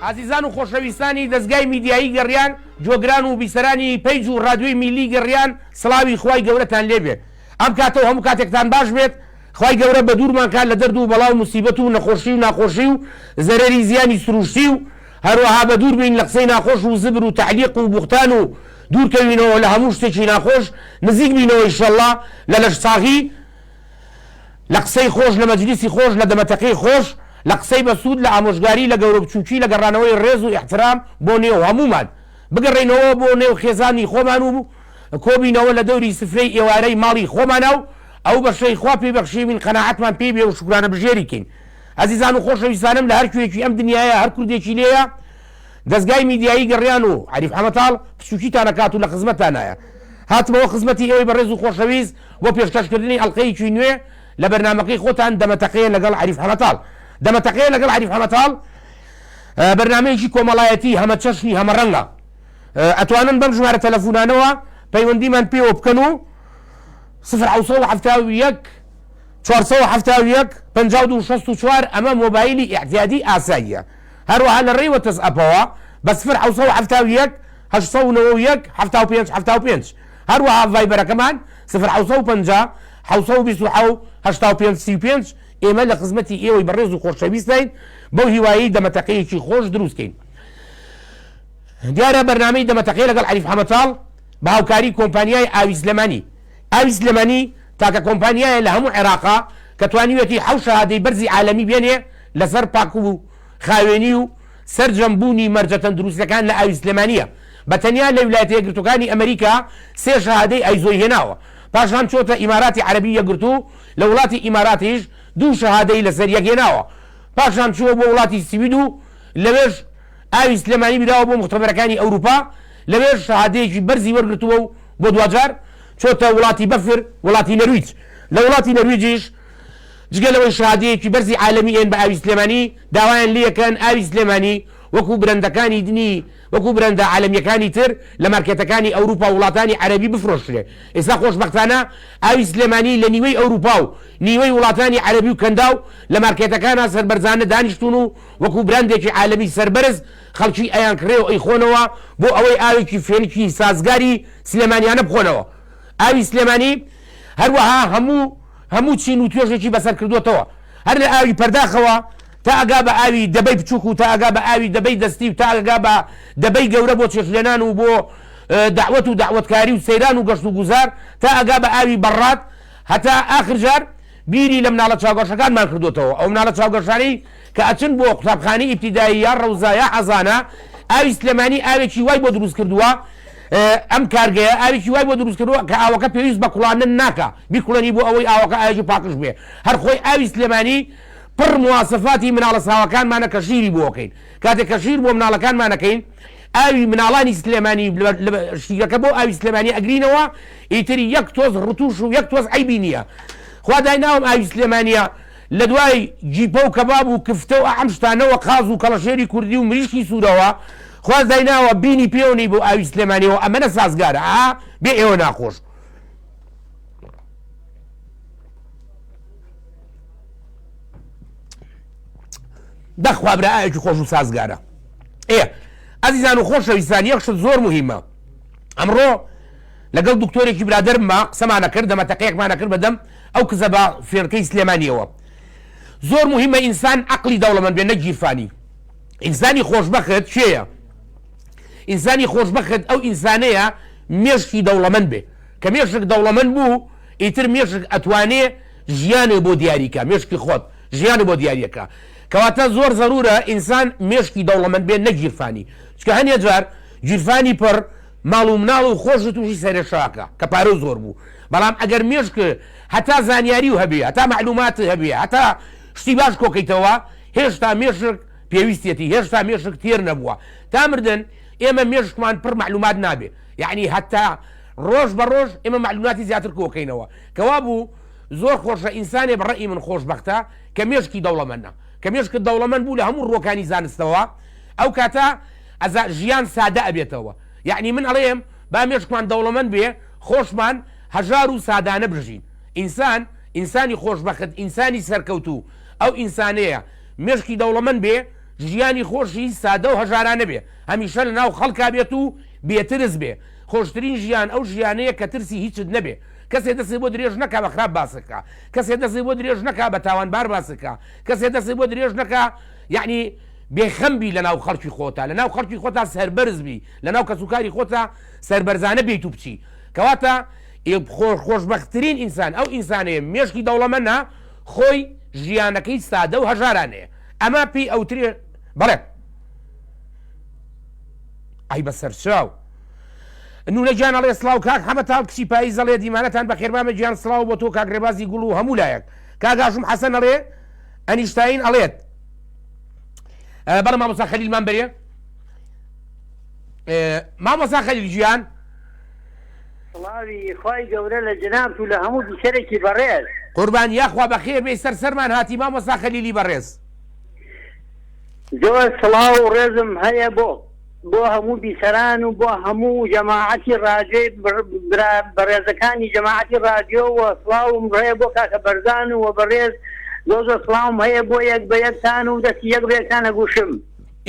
عزیزان و خۆشەویستانی دەستگای میدیایی گەڕیان جۆگران و بیسەرانی پەیج و ڕادیۆی میلی گەڕیان سڵاوی خوای گەورەتان لێبێ ئەم کاتەوە هەموو کاتێکتان باش بێت خوای گەورە بە دوورمان کات لە دەرد و بەڵاو موسیبەت و نەخۆشی و ناخۆشی و زەرەری زیانی سروشتی و هەروەها بە دوور بین لە قسەی ناخۆش و زبر و تعلیق و بوختان و دوورکەوینەوە لە هەموو شتێکی ناخۆش نزیک بینەوە ئینشەڵڵا لە لەشساغی لە قسەی خۆش لە مەجلیسی خۆش لە دەمەتەقەی خۆش لە قسەی بەسوود لە ئامۆژگاری لە گەورە بچووکی لە گەڕانەوەی ڕێز و احترام بۆ نێو هەمومان بگەڕێنەوە بۆ نێو خێزانی خۆمان و کۆبینەوە لە دەوری سفرەی ئێوارەی ماڵی خۆمانە و ئەو بەشەی خوا پێبەخشیوین قەناعەتمان پێ بێ و شکرانە بژێریکەین عزیزان و خۆشەویستانم لە هەر کوێکی ئەم دنیاە هەر کوردێکی لێیە دەستگای میدیایی گەڕیان و عەریف حەمەتاڵ پچووکیتان ئەکات و لە خزمەتانایە هاتمەوە خزمەتی ئێوەی بەڕێز و خۆشەویست بۆ پێشکەشکردنی ئەڵقەیەکی نوێ لە بەرنامەکەی خۆتان دەمەتەقەیە لەگەڵ عەریف حەمەتاڵ دەمەتەقەیە لەگەڵ عەریف حەمەتاڵ بەرنامەیەکی کۆمەڵایەتی هەمە چەشنی هەمە ڕەنگە ئەتوانن بەم ژمارە تەلەفۆنانەوە پەیوەندیمان پێوە بکەن و 071 471 5264 ئەمە مۆبایلی ئیعتیادی ئاساییە هەروەها لە ڕێی وەتەسئەپەوە بە 071 891 75 هەروەها ڤایبەرەکەمان 050 727 ئێمە لە خزمەتی ئێوەی بەڕێز و خۆشەویستین بەو هیوایی دەمەتەقەیەکی خۆش دروستکەین دیارە بەرنامەی دەمەتەقەی لەگەڵ عەریف حەمەتاڵ بە هاوکاری کۆمپانیای ئاوی سلێمانی ئاوی سلێمانی تاکە کۆمپانیایە لە هەموو عێراقا کە توانیوێتی حەو شەهادەی بەرزی عالەمی بێنێ لەسەر پاک و خاوێنی و سەرجەمبوونی مەرجە تەندروستەکان لە ئاوی سلێمانیە بەتەنیا لە ویلایەتە یەکگرتووەکانی ئەمریکا 3 شەهادەی ئایزۆی هێناوە پاشان چۆتە ئیماراتی عەرەبی یەکگرتوو لە وڵاتی ئیماراتیش 2 شەهادەی لەسەر یەکهێناوە پاشان چووە بۆ وڵاتی سوید و لەوێش ئاوی سلێمانی بیراوە بۆ مختبەرەکانی ئەوروپا لەوێش شەهادەیەکی بەرزی وەرگرتووە و بۆ دوجار چۆتە وڵاتی بەفر وڵاتی نەرویج لە وڵاتی نەرویجیش جگە لەوەی شەهادەیەکی بەرزی عالەمی ئێن بە ئاوی سلێمانی داوایان لێکەن ئاوی سلێمانی وەکو برەندەکانی دنی وەکو برەندە عالەمیەکانی تر لە مارکێتەکانی ئەوروپا و وڵاتانی عەرەبی بفرۆشرێ ئێستا خۆشبەختانە ئاوی سلێمانی لە نیوەی ئەوروپا و نیوەی وڵاتانی عەرەبی و کەندا و لە مارکێتەکانە سەربەرزانە دانیشتون و وەکو برەندێکی عالەمی سەربەرز خەڵکی ئەیان کڕێ و ئەیخۆنەوە بۆ ئەوەی ئاوێکی فێنکی سازگاری سلێمانیانە بخۆنەوە ئاوی سلێمانی هەروەها هەموو چین و توێژێکی بەسەر کردوێتەوە هەر لە ئاوی پەرداخەوە تا ئەگا بە ئاوی دەبەی بچووک و تا ئەگا بە ئاوی دەبەی دەستی و تا ئەگا بە دەبەی گەورە بۆ چێشلێنان و بۆ داوەت و داوەتکاری و سەیران و گەشت و گوزار تا ئەگا بە ئاوی بەڕات هەتا ئاخر جار بیری لە مناڵە چاوگەشەکانمان کردوێتەوە ئەو مناڵە چاوگەشانی کە ئەچن بۆ قوتابخانەی ئیبتیدایی یا ڕەوزا یا حەزانە ئاوی سلێمانی ئاوێکی وای بۆ دروست کردووە ئەم کارگەیە ئاوێکی وای بۆ دروست کردووە کە ئاوەکە پێویست بە کوڵاندن ناکە بیکوڵێنی بۆ ئەوەی ئاوەکە ئاوێکی پاکش بێ هەر خۆی ئاوی سلێمانی پڕ مواسفاتی مناڵە ساوەکانمانە کە شیری بۆکەین کاتێک کە شیر بۆ مناڵەکانمانەکەین ئاوی مناڵانی سلێمانی شیرەکە بۆ ئاوی سلێمانی ئەگرینەوە ئیتری یەک تۆز ڕتوش و یەک تۆز عیبی نییە خوا دایناوم ئاوی سلێمانیە لە دوای جیپە و کەباب و کفتە و ئەم شتانەوە قاز و کەڵەشێری کوردی و مریشکی سوورەوە خوا دایناوە بینی پێوەنی بۆ ئاوی سلێمانیەوە ئەمەنە سازگارە بێ ئێوە ناخۆش دەخوا برا ئاوێکی خۆش و سازگارە ئازیزان و خۆشەویستان یەک شت زۆر مهمە ئەمڕۆ لەگەڵ دکتۆرێکی برادەرمە قسەمانە کرد دەمەتەقەیەکمانە کرد بەدەم ئەو کزە بە فێرکەی سلێمانیەوە زۆر مهمە ئینسان عەقلی دەوڵەمەند بێ نەک گیرفانی ئینسانی خۆشبەخت چێیە ئینسانی خۆشبەخت ئەو ئینسانەیە مێشکی دەوڵەمەند بێ کە مێشک دەوڵەمەند بوو ئیتر مێشک ئەتوانێ ژیانێ بۆ دیاریکە مێشکی خۆت ژیانە بۆ دیاریەکە کەواتە زۆر زەرورە ئینسان مێشکی دەوڵەمەند بێت نەک گیرفانی چکە هەنێ جار گیرفانی پڕ ماڵ و مناڵ و خۆش تووشی سەرێشاکە کە پارە زۆر بوو بەڵام ئەگەر مێشک هەتا زانیاری و هەبێ هەتا معلومات هەبێ هەتا شتی باش کۆکەیتەوە هێشتا مێشک پێویستێتی هێشتا مێشک تێر نەبووە تا مردن ئێمە مێشکمان پڕ معلومات نابێ یعنی هەتا ڕۆژ بە ڕۆژ ئێمە معلوماتی زیاتر کۆکەینەوە کەوا بوو زۆر خۆشە ئینسانێ بەڕێی من خۆشبەختە کە مێشکی دەوڵەمەندە کە مێشکت دەوڵەمەند بوو لە هەموو ڕۆکانی زانستەوە ئەو کاتە ژیان سادە ئەبێتەوە یعنی من ئەڵێم با مێشکمان دەوڵەمەند بێ خۆشمان هەژار و سادانە بژین ئینسانی خۆشبەخت ئینسانی سەرکەوتوو ئەو ئینسانەیە مێشکی دەوڵەمەند بێ ژیانی خۆشی سادە و هەژارانە بێ هەمیشە لە ناو خەڵکا بێت و بێترس بێ خۆشترین ژیان ئەو ژیانەیە کە ترسی هیچت نەبێ کەسێ دەسێ بۆ درێژ نەکا بە خراپ باسەکە کەسێ دەسێ بۆ درێژ نەکا بە تاوانبار باسەکە کەسێ دەسێ بۆ درێژ نەکا یعنی بێخەمبی لە ناو خەڵکی خۆتا لە ناو خەڵکی خۆتا سەربەرزبی لە ناو کەسوکاری خۆتا سەربەرزانە بێیت و بچی کەواتە خۆشبەختترین ئینسان ئەو ئینسانەیە مێشکی دەوڵەمەندە خۆی ژیانەکەی سادە و هەژارانەیە ئەمە پێی ئەوترێ بەڵێ ئای بەسەرچاو نونە گیان ئەڵێ سڵاو کاک حەمەتاڵ کچی پاییز ئەڵێ دیمانەتان بەخێربامە گیان سڵاو بۆ تۆ کاک ڕێبازی گوڵ و هەموو لایەک کاگاشم حەسەن ئەڵێ ئەنیشتاین ئەڵێت بەڵێ مامۆستا خەلیلمان بەرێ مامۆستا خەلیل گیان سڵاوی خوای گەورە لە جەناب و لە هەموو بیسەرێکی بەڕێز قوربان یاخوا بەخێر بێ سەرمان هاتی مامۆستا خەلیلی بەڕێز زۆر سڵاو و ڕێزم هەیە بۆ هەموو بیسەران و بۆ هەموو جەماعەتی ڕادیۆی بەڕێزەکانی جەماعەتی ڕادیۆ و سڵاوم هەیە بۆ کاکە بەرزان و بەڕێز زۆر سڵاوم هەیە بۆ یەک بە یەکتان و دەستی یەک ڕێکانە گوشم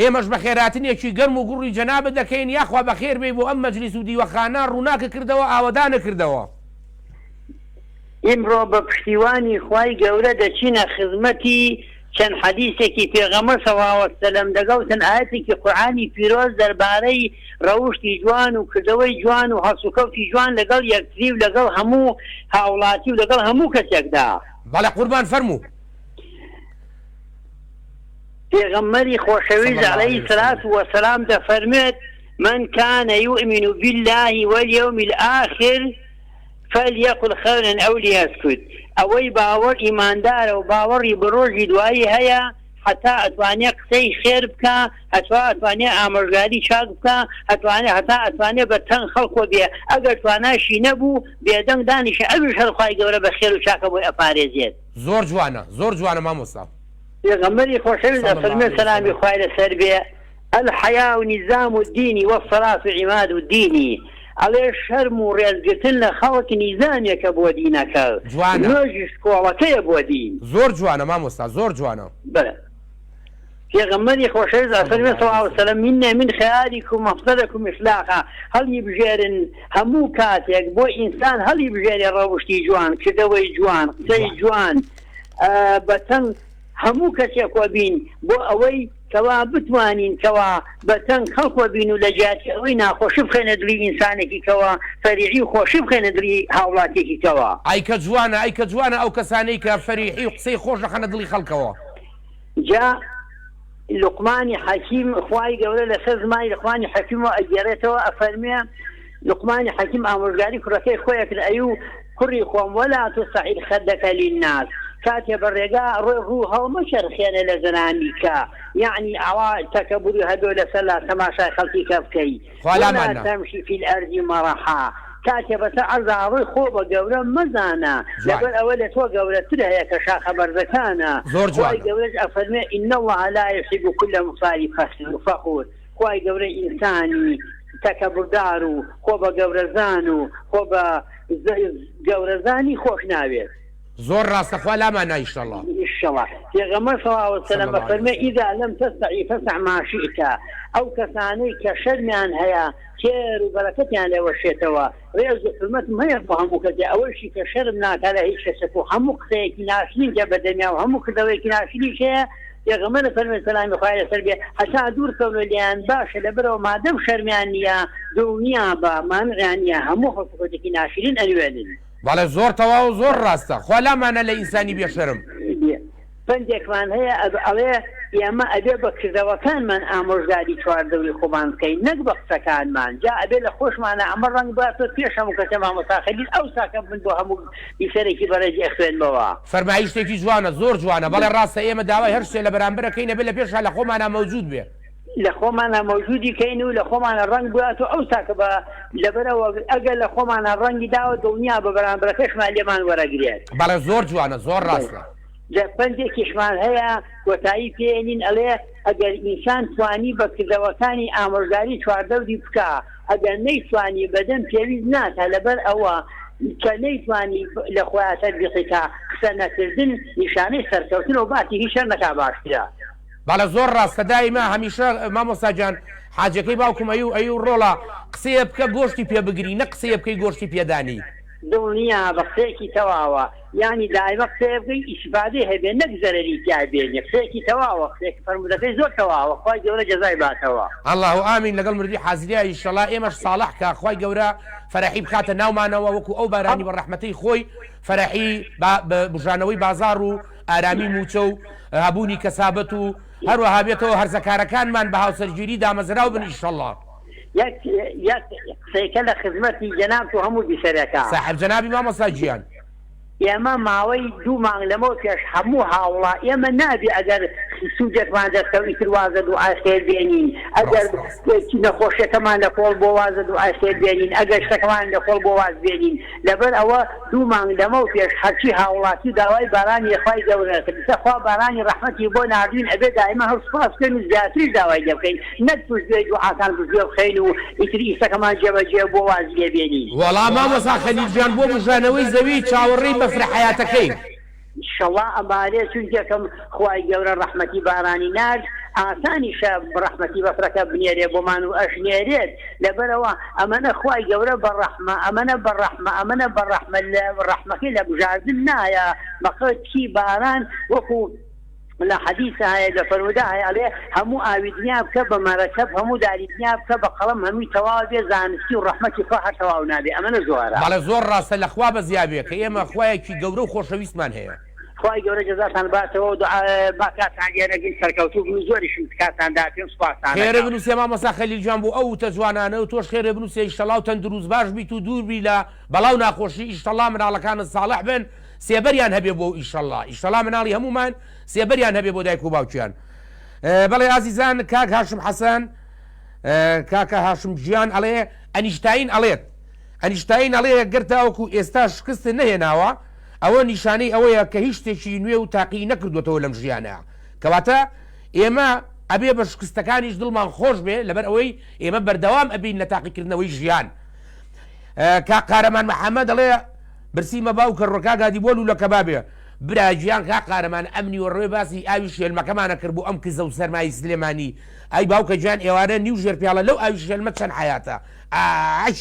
ئێمەش بە خێراتنێکی گەرم و گوڕی جەنابە دەکەین یاخوا بەخێر بێ بۆ ئەم مەجلیس و دیوەخانە ڕووناکە کردەوە ئاوەدانە کردەوە ئیمڕۆ بە پشتیوانی خوای گەورە دەچینە خزمەتی چەند حەدیثێکی پێغەمبەر سەڵاڵه وەسەلەم دەگەوتن ئاەتێکی قورئانی پیرۆز دەربارەی ڕەوشتی جوان و کردەوەی جوان و هەڵسوکەوتی جوان لەگەڵ یەکتری و لەگەڵ هەموو هاوڵاتی و لەگەڵ هەموو کەسێکدا بەڵێ قوربان فەرموو پێغەمبەری خۆشەویست عەلەیهی سەلات وەسەلام دەفەرمێت من كان يؤمن بالله واليوم الآخر فليقل خيرا أو ليسكت ئەوەی باوەڕ ئیماندارە و باوەڕی بڕۆژی دوایی هەیە حتا ئەتوانێ قسەی خێر بکە ئەتوانێ ئامۆژگاری چاک بکە هەتا ئەتوانێ بە تەنگ خەڵکۆ بێ ئەگەر تواناشی نەبوو بێدەنگ دانیشە ئەویش هەرخوای گەورە بە خێر و چاکە بۆی ئەپارێزێت زۆر جوانە مامۆستا پێغەمبەری خۆشەویست ئەفەرمێ سەلامی خوای لەسەر بێ الحەیا نظام الدین والصلاة عماد الدین ئەڵێ شەرم و ڕێزگرتن لە خەڵک نیزامێکە بۆ دینەکە نوێژی شکۆڵەکەیە بۆ دین زۆر جوانە مامۆستا زۆر جوانە بەڵێ پێغەمبەری خۆشەویست ئەفەرمێ صلی الله وسلم منا من خیاریکم مەفسەدەکم ئیصلاحا هەڵی بژێرن هەموو کاتێک بۆ ئینسان هەڵی بژێرێ ڕەوشتی جوان کردەوەی جوان قسەی جوان بەتەنگ هەموو کەسێک وەبین بۆ ئەوەی کەوا بتوانین کەوا بەتەنگ خەڵکۆ بین و لە جیاتی ئەوەی ناخۆشی بخێنە دڵی ئینسانێکی کەوا فەریحی و خۆشی بخێنە دڵی هاوڵاتێکی کەوا ئایکە جوانە ئەو کەسانەی کە فەریحی و قسەی خۆش دەخەنە دڵی خەڵکەوە جا لقمانی حەکیم خوای گەورە لەسەر زمانی لقمانی حەکیمەوە ئەگێڕێتەوە ئەفەرمێ لقمانی حەکیم ئامۆژگاری کوڕەکەی خۆیە کرد ئەیوو کوڕی خۆم وەلا تسعیر خەدەکە للناس کاتێ بەڕێگا ڕوو هەڵمەشەرخێنە لە زەنانی کە یعنی ئەوا تەکەبوری هەدۆ لەسەر لا تەماشای خەڵکی کە بکەی ولا تەمشی فی الأرض مەرەحا کاتێ بەسە عەرزا ڕووی خۆ بە گەورە مەزانە لەبەر ئەوە لە تۆ گەورەتر هەیە کە شاخە بەرزەکانە خوای گەورەش ئەفەرمێ إن الله لا يحب كل مختال فخور خوای گەورە ئینسانی تەکەبوردار و خۆ بە گەورەزان و خۆ بە گەورەزانی خۆش ناوێت زۆر ڕاستەخوا لامان ئینشەڵڵا پێغەمبەر صلی الله علیه وسلم بەفەرمێ ئیذا لەم تەستەعی فەسع ما شئت ئەو کەسانەی کە شەرمیان هەیە خێر و بەرەکەتیان لێوەشێتەوە ڕێز و حرمەتم هەیە بۆ هەموو کەسێ ئەوەشی کە شەرم ناکا لە هیچ کەسێک و هەموو قسەیەکی ناشرین کە بەدەمیا و هەموو کردەوەیەکی ناشرینیش هەیە پێغەمبەر فەرمێ سەلامی خوای لەسەر بێ هەتا دوور کەونە لێیان باشە لەبەرەوە مادەم شەرمیان نییە دڵنیا بە مانعیان نییە هەموو خەڵکێکی ناشرین ئەنوێنن بەڵێ زۆر تەواو زۆر ڕاستە خوا لامانە لە ئینسانی بێشەرم پندێکمان هەیە ئەڵێ ئێمە ئەبێ بە کردەوەکانمان ئامۆژگاری چواردەوری خۆمان بکەین نەک بە قسەکانمان جا ئەبێ لە خۆشمانە ئەمە ڕەنگ باتۆ پێش هەموو کەسە مامۆستا خەلیل ئەو ساکە بن بۆ هەموو بیسەرێکی بەڕێزی ئەخوێنمەوە فەرمایی شتێکی جوانە زۆر جوانە بەڵێ ڕاستە ئێمە داوای هەر شتێ لە بەرامبەرەکەینە بێ لە پێشا لە خۆمانە مەوجود بێ لە خۆمانە مەوجودی کەین و لە خۆمانە ڕەنگ باتۆ ئەو ساکە بە لەبەرەوە ئەگەر لە خۆمانە ڕەنگی داوە دڵنیا بە بەرامبەرەکەشمان لێمان وەرەگرێت بەڵێ زۆر جوانە زۆر ڕاستە پندێکیشمان هەیە کۆتایی پێێنین ئەڵێ ئەگەر ئینسان توانی بە کردەوەکانی ئامۆژگاری چواردەوری بکە ئەگەر نەیتوانی بەدەم پێویست ناکە لەبەر ئەوە کە نەیتوانی لە خۆیان تەطبیقیکە قسە نەکردن نیشانەی سەرکەوتن و باتی هیچ شەر نەکا باشترە باڵە زۆر ڕاستە دایما هەمیشە مامۆستاجان حاجەکەی باوکم ئەو ڕۆڵە قسەیە بکە گۆشتی پێ بگری نە قسەیە بکەی گۆشتی پێدانی دڵنیە بە قسەیەکی تەواوە ینی دایمە قسەیە بگەی ئیسفادەی هەبێ نەک زەرەری تیا بێنێ قسەیەکی تەواوە قسێکی فەرمودەکەی زۆر تەواوە خوای گەورە جەزای باتەوە الله ئامین لەگەڵ مردی حازریە ئینشەڵا ئێمەش ساڵح کە خوای گەورە فەرەحی بخاتە ناومانەوە وەکو ئەو بارانی بە ڕەحمەتەی خۆی فەرەحی بژانەوەی بازار و ئارامی موچە و هەبوونی کەسابەت و هەروەها بێتەوە هەرزەکارەکانمان بە هاوسەرگیری دامەزراو بن ئینشەڵا یەک قسەیەکە لە خزمەتی جەناب و هەموو بیسەرەکە صاحب جەنابی مامۆستا گیان ئێمە ماوەی 2 مانگ لەمەوە پێش هەموو هاوڵا ئێمە نابێ ئەگەر سوودێکمان دەستەوەی تر وازە و ئاخێر بێنین ئەگەر نەخۆشیەکەمان لە کۆڵ بۆ وازە و ئاخێر بێنین ئەگەر شتەکەمان لە کۆڵ بۆ واز بێنین لەبەر ئەوە 2 مانگ لەمەوە پێش هەرچی هاوڵاتی داوای بارانی خی گەورە کردە خوا بارانی ڕەحمەتی بۆ ناردوین ئەبێ دائیمە هەر سوپاسکەن و زیاتریش داوای لێ بکەین نەک پشتگوێ دوعاکان پشتگوێ بخەین و ئیتری ئیسەکەمان جێبەجێ بۆ واز لێ بێنین وەڵام مامۆستا خەلیلجان بۆ بژانەوەی زەوی چاوەڕێی بەفرە حیاتەکەی ئینشەڵا ئەمارێ چونکێکم خوای گەورە ڕەحمەتی بارانی نارد ئاسانیشە ڕەحمەتی بەفرەکە بنێرێ بۆمان و ئەشنێرێت لەبەرەوە ئەمەنە خوای گەورە بەڕەحمە ئەمەنە بەڕەحمە ئەمەنە بەڕەحمە ڕەحمەکەی لە بژاردن نایە بەخەتی باران وەکو لە حەدیثە هەیە لە فەرموودا هەیە ئەڵێ هەموو ئاوی دنیا بکە بە مەرەکەب هەموو داری دنیا بکە بە قەڵەم هەمووی تەواو بێ زانستی و ڕەحمەتی خوا هەر تەواو نابێ ئەمەنە زۆرە بەڵێ زۆر ڕاستە لەخوا بەزیابێ کە ئێمە خوایەکی گەورە و خۆشەویستمان هەیە خوای گەورە جەزاتان باتەوە و با کاتان لێرەگەین سەرکەوتوو بن و زۆریشم کاتاندا پێم سوپاسان خێرە بنووسێ مامۆستا خەلیلجان بۆ ئەو تە جوانانە و تۆش خێرە بنووسێ ئینشەڵا و تەندروست باش بیت و دوور بی لە بەڵاو ناخۆشی ئینشەڵا مناڵەکانت ساڵح بن سێبەریان هەبێ بۆ ئینشەڵا مناڵی هەمومان سێبەریان هەبێ بۆ دایک و باوکیان بەڵێ ئازیزان کاک هاشم حەسەن کاکە هاشم گیان ئەڵێ ئەنیشتاین ئەڵێ گرتاوەکو ئێستا شکست نەهێناوە ئەوە نیشانەی ئەوەیە کە هیچ شتێکی نوێ و تاقی نەکردوێتەوە لەم ژیانە کەواتە ئێمە ئەبێ بە شکستەکانیش دڵمان خۆش بێ لەبەر ئەوەی ئێمە بەردەوام ئەبین لە تاقیکردنەوەی ژیان کاک قارەمان محەممەد دەڵێ برسیمە باوکە ڕۆکاگادی بۆل و لە کەبابێ براجیان کاک قارەمان ئەمنی و ڕێ باسی ئاوی شێلمەکەمانە کرد بۆ ئەم کزە و سەرمایی سلێمانی ئەی باوکە گیان ئێوارە نیو ژێر پیاڵە لەو ئاوی شێلمە چەند حیاتە ئاش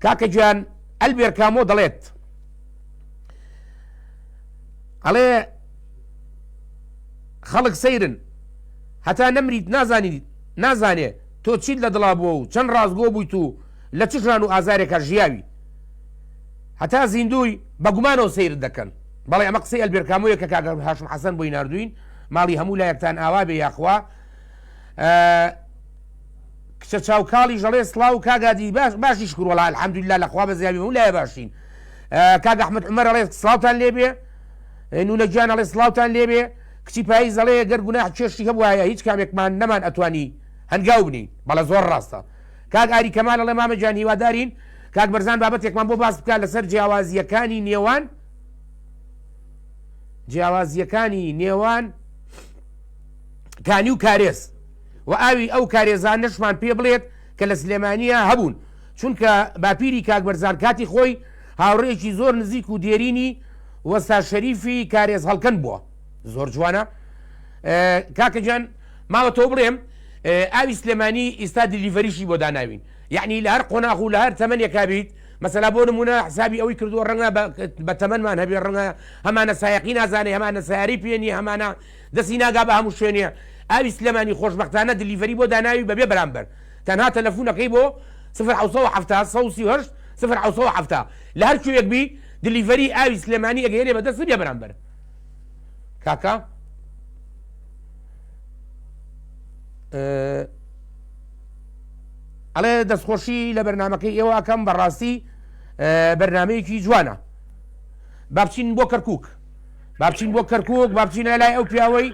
کاکە گیان ئەلبێر کامۆ دەڵێت ئەڵێ خەڵک سەیرن هەتا نەمریت نازانێ تۆ چیت لە دڵا بووە و چەند ڕازگۆ بوویت و لە چ ژان و ئازارێکە ژیاوی هەتا زیندوی بە گومانەوە سیر دەکەن بەڵێ ئەمە قسەی ئەلبێرکامۆیە کە کاگە هاشم حەسەن بۆی نردوین ماڵی هەموو لایەکتان ئاوا بێ یاخوا کچە چاوکاڵی ژەڵێ سڵاو کاگادی باشی شکر وەڵا الحەمدوللا لەخوا بەزیابی هەموو لایە باشین کاگە ئەحمەد عومەر ئەڵێ سڵاوتان لێبێ نونە گیان ئەڵێ سڵاوتان لێبێ کچی پاییز ئەڵێ گەر گوناح چێشتی هەبوایە هیچ کامێکمان نەمان ئەتوانی هەنگاو بنین بەڵە زۆر ڕاستە کاک ئاری کەمال ئەڵێ مامە گیان هیوادارین کاک بەرزان بابەتێکمان بۆ باس بکات لەسەر جیاوازیەکانی نێوان کانی و کارێز و ئاوی ئەو کارێزان نشمان پێ بڵێت کە لە سلێمانیە هەبوون چونکە باپیری کاک بەرزان کاتی خۆی هاوڕێکی زۆر نزیک و دێرینی وەستا شەریفی کارێز هەڵکەن بووە زۆر جوانە کاکە گیان ماوەتەوە بڵێم ئاوی سلێمانی ئێستا دیلیڤەریشی بۆ داناوین یعنی لە هەر قۆناغ و لە هەر تەمەنێکا بیت مەسەلا بۆ نمونە حسابی ئەوەی کردووە ڕەنگە بە تەمەنمان هەبێ ڕەنگە هەمانە سایقی نازانێ هەمانە سیاری پێنی هەمانە دەستی ناگا بە هەموو شوێنێ ئاوی سلێمانی خۆشبەختانە دیلیڤەری بۆ داناوی بەبێ بەرامبەر تەنها تەلەفۆنەکەی بۆ 0 لە هەر کوێیەک بی دیلیڤەری ئاوی سلێمانی ئەگەێنێ بەدەست بێ بەرامبەر کاکە ئەڵێ دەستخۆشی لە بەرنمەکەی ئێوە ئەکەم بەڕاستی بەرنمەیەکی جوانە بابچین بۆ کەرکووک بابچین لای ئەو پیاوەی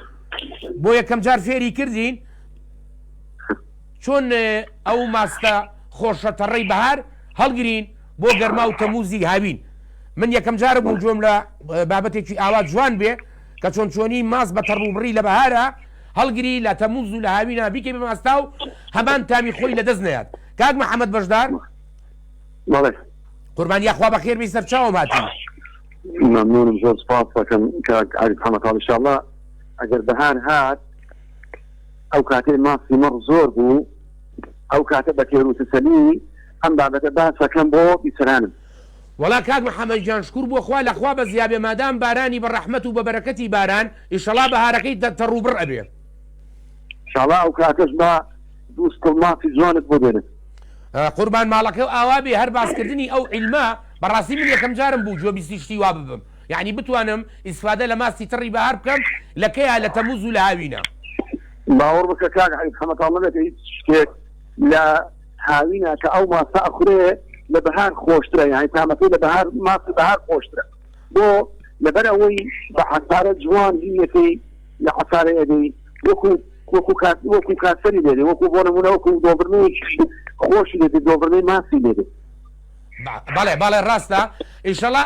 بۆ یەکەم جار فێری کردین چۆن ئەو ماستە خۆشەتەڕێی بەهار هەڵگرین بۆ گەرما و تەموزی هاوین من یەکەم جارە بوو جۆم لە بابەتێکی ئاوا جوان بێ کە چۆن چۆنی ماس بە تەڕوبڕی لە بەهارە هەڵگری لە تەموز و لە هاوینە بیکەی بە ماستا و هەمان تامی خۆی لە دەست نەیات کاک محەممەد بەشدار قوربان یاخوا بەخێر بی سەر چاوم هاتی ممنونم زۆر سپاس دەکەم کاک عەلی محەممەد ئینشاءڵڵا ئەگەر بەهار هات ئەو کاتێ ماسی مەڕ زۆر بوو ئەو کاتە بە تێروتەسەلی ئەم بابەتە باسەکەم بۆ بیسرانم. وڵا کاک محەممەد جان شکر بۆ خوا لەخوا بە زیابێ مادام بارانی بە ڕەحمەت و بە بەرەکەتی باران ئیشەڵا بەهارەکەی تەڕوبڕ ئەبێ شڵا ئەو کاتەش بە دووسکڵ مافی جوانت بۆ دێنێت. قوربان ماڵەکە ئاوا بێ هەر باسکردنی ئەو عیلما بەڕاستی من یەکەم جارم بوو جۆ بیستی وا ببم یعنی بتوانم ئیسفادە لە ماسی تڕی بەهار بکەم لەکەیە لە تەموز و لە هاوینە. باوەڕ بکە کاک عەریف حەمەتاڵ هیچ شتێک لە هاوینە کە ئەو ماسە ئەخورێ لە بەهار خۆشترە یعنی تامەکەی لە بەهار ماسی بەهار خۆشترە بۆ لەبەر ئەوەی بە حەسارە جوان هینەکەی لە حەسارە ئەدەی وەکو کاسەری لێدێ وەکو بۆ نمونە وەکو دۆبرنەیەکی خۆشی لێدێ دۆبرنەی ماسی لێدێ. بەڵێ ڕاستە ئیشەڵا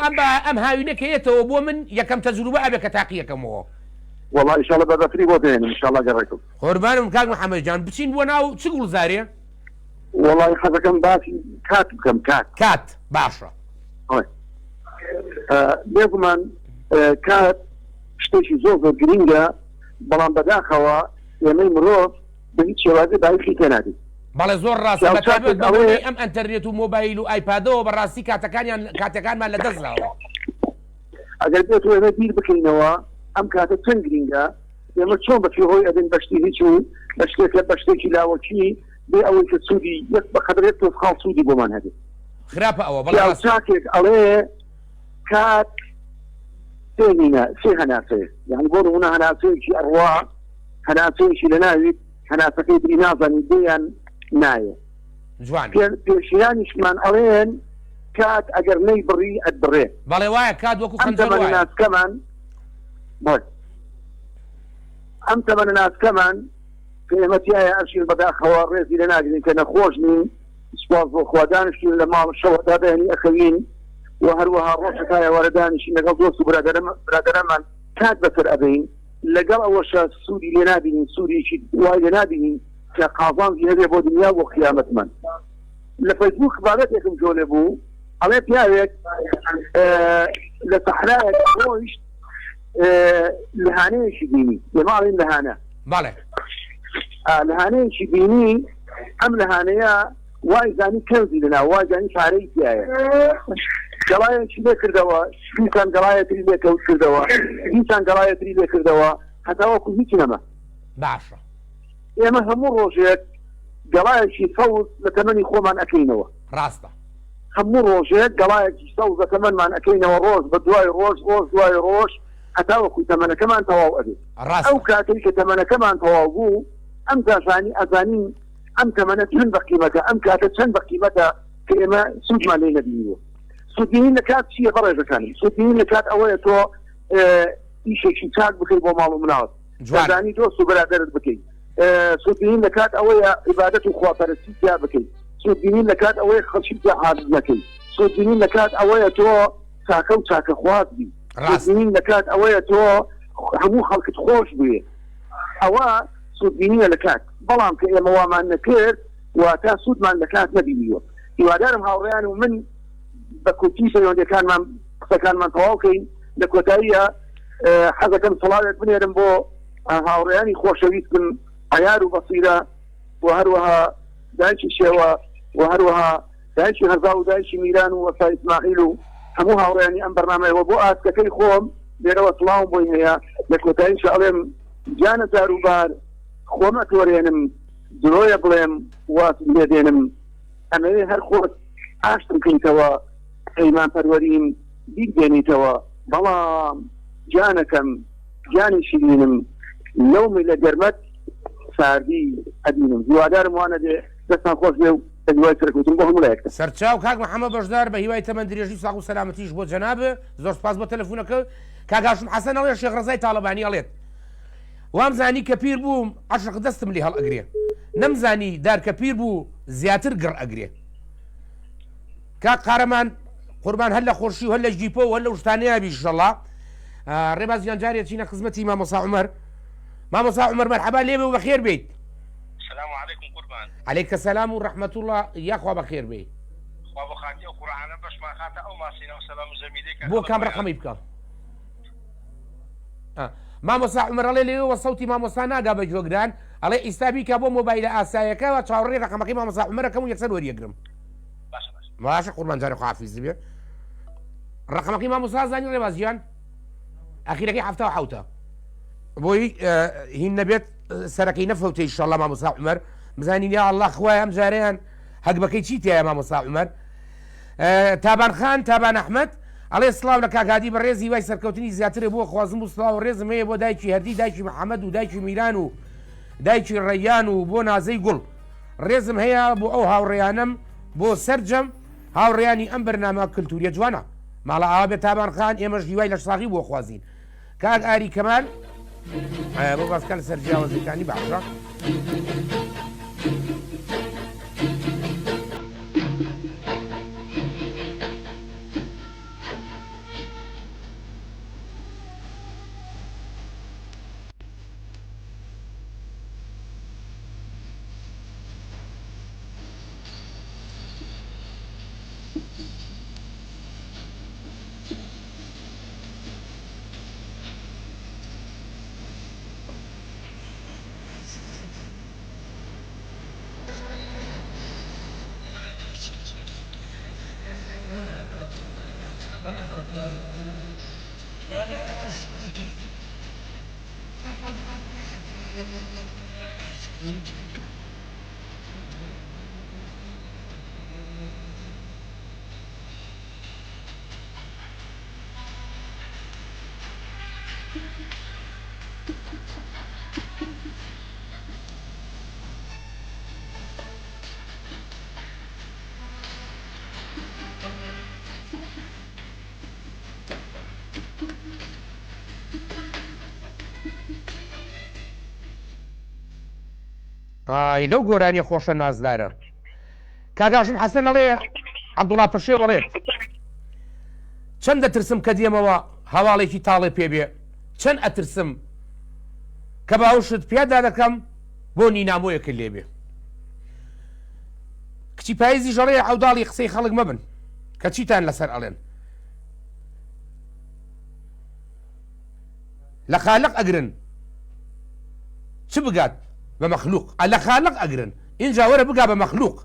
ئەم هاوینەکەیەتەوە بۆ من یەکەم تەجروبە ئەبێ کە تاقیەکەمەوە وەڵا ئیشەڵا بەبەفری بۆ دێنم ئیشەڵا گەڕێکم. قوربانم کاک محەممەد جان بچین بۆ ناو چ گوڵزارێ؟ وەڵای حەزەکەم باسی کات بکەم کات باشە بێگومان کات شتێکی زۆر زۆر گرینگە بەڵام بەداخەوە ئێمەی مرۆڤ بە هیچ شێوازە دایکی تێنادی. بەڵێ زۆر ڕاستە ئەم ئەنتەرنێت و مۆبایل و ئایپادەوە بەڕاستی کاتەکانیان لە دەستراوە. ئەگەر بێت ئێمە بیر بکەینەوە ئەم کاتە چەند گرینگە ئێمە چۆن بەفیهۆی ئەدەن بەشتی هیچ و بە شتێکە بە شتێکی لاوەکی بێ ئەوەی کە سوودی یەک بە قەدرێت تۆ خاڵ سوودی بۆمان هەبێت. خراپە ئەوە بەڵام چاکێک ئەڵێ کات سێ هەناسەیە یعنی بۆ نمونە هەناسەیەکی ئەڕوا هەناسەیەکی لە ناویت هەناسەکەی تری نازانی دەیان نایە جوان پێشیانیشمان ئەڵێن کات ئەگەر نەی بڕی ئەدبڕێ. بەڵێ وایە کات وەکو خەنجەر وایە. ئەم تەمەنە ناسکەمان پێمەتیایە ئەشیر بەداخەوە ڕێزی لە ناگرین کە نەخۆش نین سپاس بۆ خوا دانیشتین لە ماڵ شەوەدا بەیانی ئەخەوین و هەروەها ڕۆژەکایە وەرەدانیشین لەگەڵ دۆست و برادەرەمان کات بەسەر ئەبین لەگەڵ ئەوەشە سوودی لێ نابینین سوودێکی وای لێ نابینین کە قازانجی هەبێ بۆ دنیا بۆ قیامەتمان. لە فەیسبووک بابەتێکم جۆلێ بوو ئەڵێ پیاوێک لە سەحرایەک ڕۆیشت لەهانەیەکی بینی لەماڵین لەهانە بەڵێ لەهانەیەکی بینی ئەم لەهانەیە وای زانی کەنزی لەنا وای زانی پارەی تایە گەڵایەکی لێ کردەوە دیسان گەڵایەتری لێ کەوت کردەوە دیسان گەڵایەتری لێ کردەوە هەتاوەکو هیچ نەما. باشە ئێمە هەموو ڕۆژێک گەڵایەکی سەوز لە تەمەنی خۆمان ئەەکەینەوە. ڕاستە هەموو ڕۆژێک گەڵایەکی سەوز لە تەمەنمان ئەەکەینەوە ڕۆژ بە دوای ڕۆژ دوای ڕۆژ هەتاوەکو تەمەنەکەمان تەواو ئەبێت. ئەو کاتێک کە تەمەنەکەمان تەواو بوو ئەم داژانی ئەزانین ئەم تەمەنە چەند بە قیمەتە ئەم کاتە چەند بە قیمەتە کە ئێمە سوودمان لێ نەبینیوە. سوودبینین لە کات چییە بەڕێزەکانی؟ سوودبینین لە کات ئەوەیە تۆ ئیشێکی چاک بکەیت بۆ ماڵ و مناڵت زانی دۆست و برادەرت بکەیت. سوودبینین لە کات ئەوەیە عیبادەت و خواپەرستی تیا بکەیت. سوودبینین لە کات ئەوەیە خەڵکی تیا حافظ نەکەیت. سوودبینین لە کات ئەوەیە تۆ چاکە و چاکە خواست بی. سوودبینین لە کات ئەوەیە تۆ هەموو خەڵکت خۆش بوێ. ئەوە سوودبینیە لە کات بەڵام کە ئێمە وامان نەکرد واتە سوودمان لە کات نەبینیوە. هیوادارم هاوڕێیان و من بە کورتی پەیوەندیەکانمان قسەکانمان تەواوکەین لە کۆتاییە حەزەکەم سەڵاوێک بنێرم بۆ هاوڕێیانی خۆشەویستم عەیار و بەسیرە و هەروەها دایکی شێوە و هەروەها دایکی هەرزا و دایکی میران و وەسا ئیسماعیل و هەموو هاوڕێیانی ئەم بەرنامەیەوە بۆ ئاسکەکەی خۆم لێرەوە سڵاوم بۆی هەیە لە کۆتاییشە ئەڵێم جانە جاروبار خۆمە تۆرێنم درۆیە بڵێم واتم لێ دێنم ئەمەوێ هەر خۆت ئاشتم کەیتەوە ئەیمان پەروەریم بیر دێنیتەوە بەڵام جانەکەم جانی شیرینم لەومی لە گەرمەت ساردی ئەبینم هیوادارم وانە دێ دەستان خۆش بێ و دوای سەرکەوتن بۆ هەموو لایەکە سەرچاو کاک محەممەد بەشدار بە هیوای تەمەند درێژی ساغ و سەلامەتیش بۆ جەنابە زۆر سپاس بۆ تەلەفۆنەکە کاک هاشم حەسەن ئەڵێ شێخ ڕەزای تاڵەبانی ئەڵێت وامزانی کە پیر بووم عەشق دەستم لێ هەڵ ئەگرێ نەمزانی دار کە پیر بوو زیاتر گڕ ئەگرێ. کاک قارەمان قوربان هەر لە خۆشی و هەر لە ژیپۆ و هەر لە شتانەیە بیشەڵا ڕێبازیان جارێ چینە خزمەتی مامۆسا عومەر. مامۆسا عومەر مەرحەبا لێ بێ و بەخێر بێیت. السلام عليكم قربان. عليك السلام ورحمة الله ياخوا بخير بي. خوا بخاتي القرآن باش ما خاطئ أو ما سينا وسلام زميلك. بو كام رقم يبكى. مامۆسا عومەر ئەڵێ لێ وە سەوتی مامۆسا ناگا بە جۆگران ئەڵێ ئیسابیکە بۆ مۆبایلە ئاسایەکەەوە چاوەڕێ ڕقەمەکەی مامۆستا عومەرەکەم یەکسەر وەریەگرم باشە قوربان جارێ خۆحافیز بێ ڕقەمەکەی مامۆستا زانی ڕێبازیان ئەخیرەکەی 77 بۆی هین نەبێت سەرەکەی نەفەوتە ئینشاڵڵا مامۆستا عومەر بزانین یا ئەڵڵا خوایە ئەم جارەیان هەگبەکەی چی تایە مامۆستا عومەر تابان خان تابان ئەحمەد ئەڵێ سڵاو لە کاگادی بە ڕێزی وای سەرکەوتنی زیاترە بۆ خوازم و سڵاو ڕێزم هەیە بۆ دایکی هەردی دایکی محەممەد و دایکی میران و دایکی ڕێیان و بۆ نازەی گوڵ ڕێزم هەیە بۆ ئەو هاوڕێیانم بۆ سەررجەم هاوڕێیانی ئەم بەرنامە کللتوریە جوانە ماڵە ئاوا بێت تابان خان ئێمەش هیوای لە ساغی بۆ خوازین کاک ئاری کەمال بۆ باسکە لە سەر جیاوازەکانی باشە لەو گۆرانی خۆشە نازدارە کاگاشم حەسەن ئەڵێ عەبدوڵڵا پەشێ وەڵێ چەند دەترسم کە دێمەوە هەواڵێکی تاڵێ پێبێ چەند ئەترسم کە باوشت پیادا دەکەم بۆ نینامۆیەکە لێبێ کچی پاییزی ژەڕێ عەوداڵی قسەی خەڵک مەبن کە چیتان لەسەر ئەڵێن لە خالق ئەگرن چ بگات بە مەخلوق لە خالق ئەگرن اینجا وەرە بگا بە مەخلوق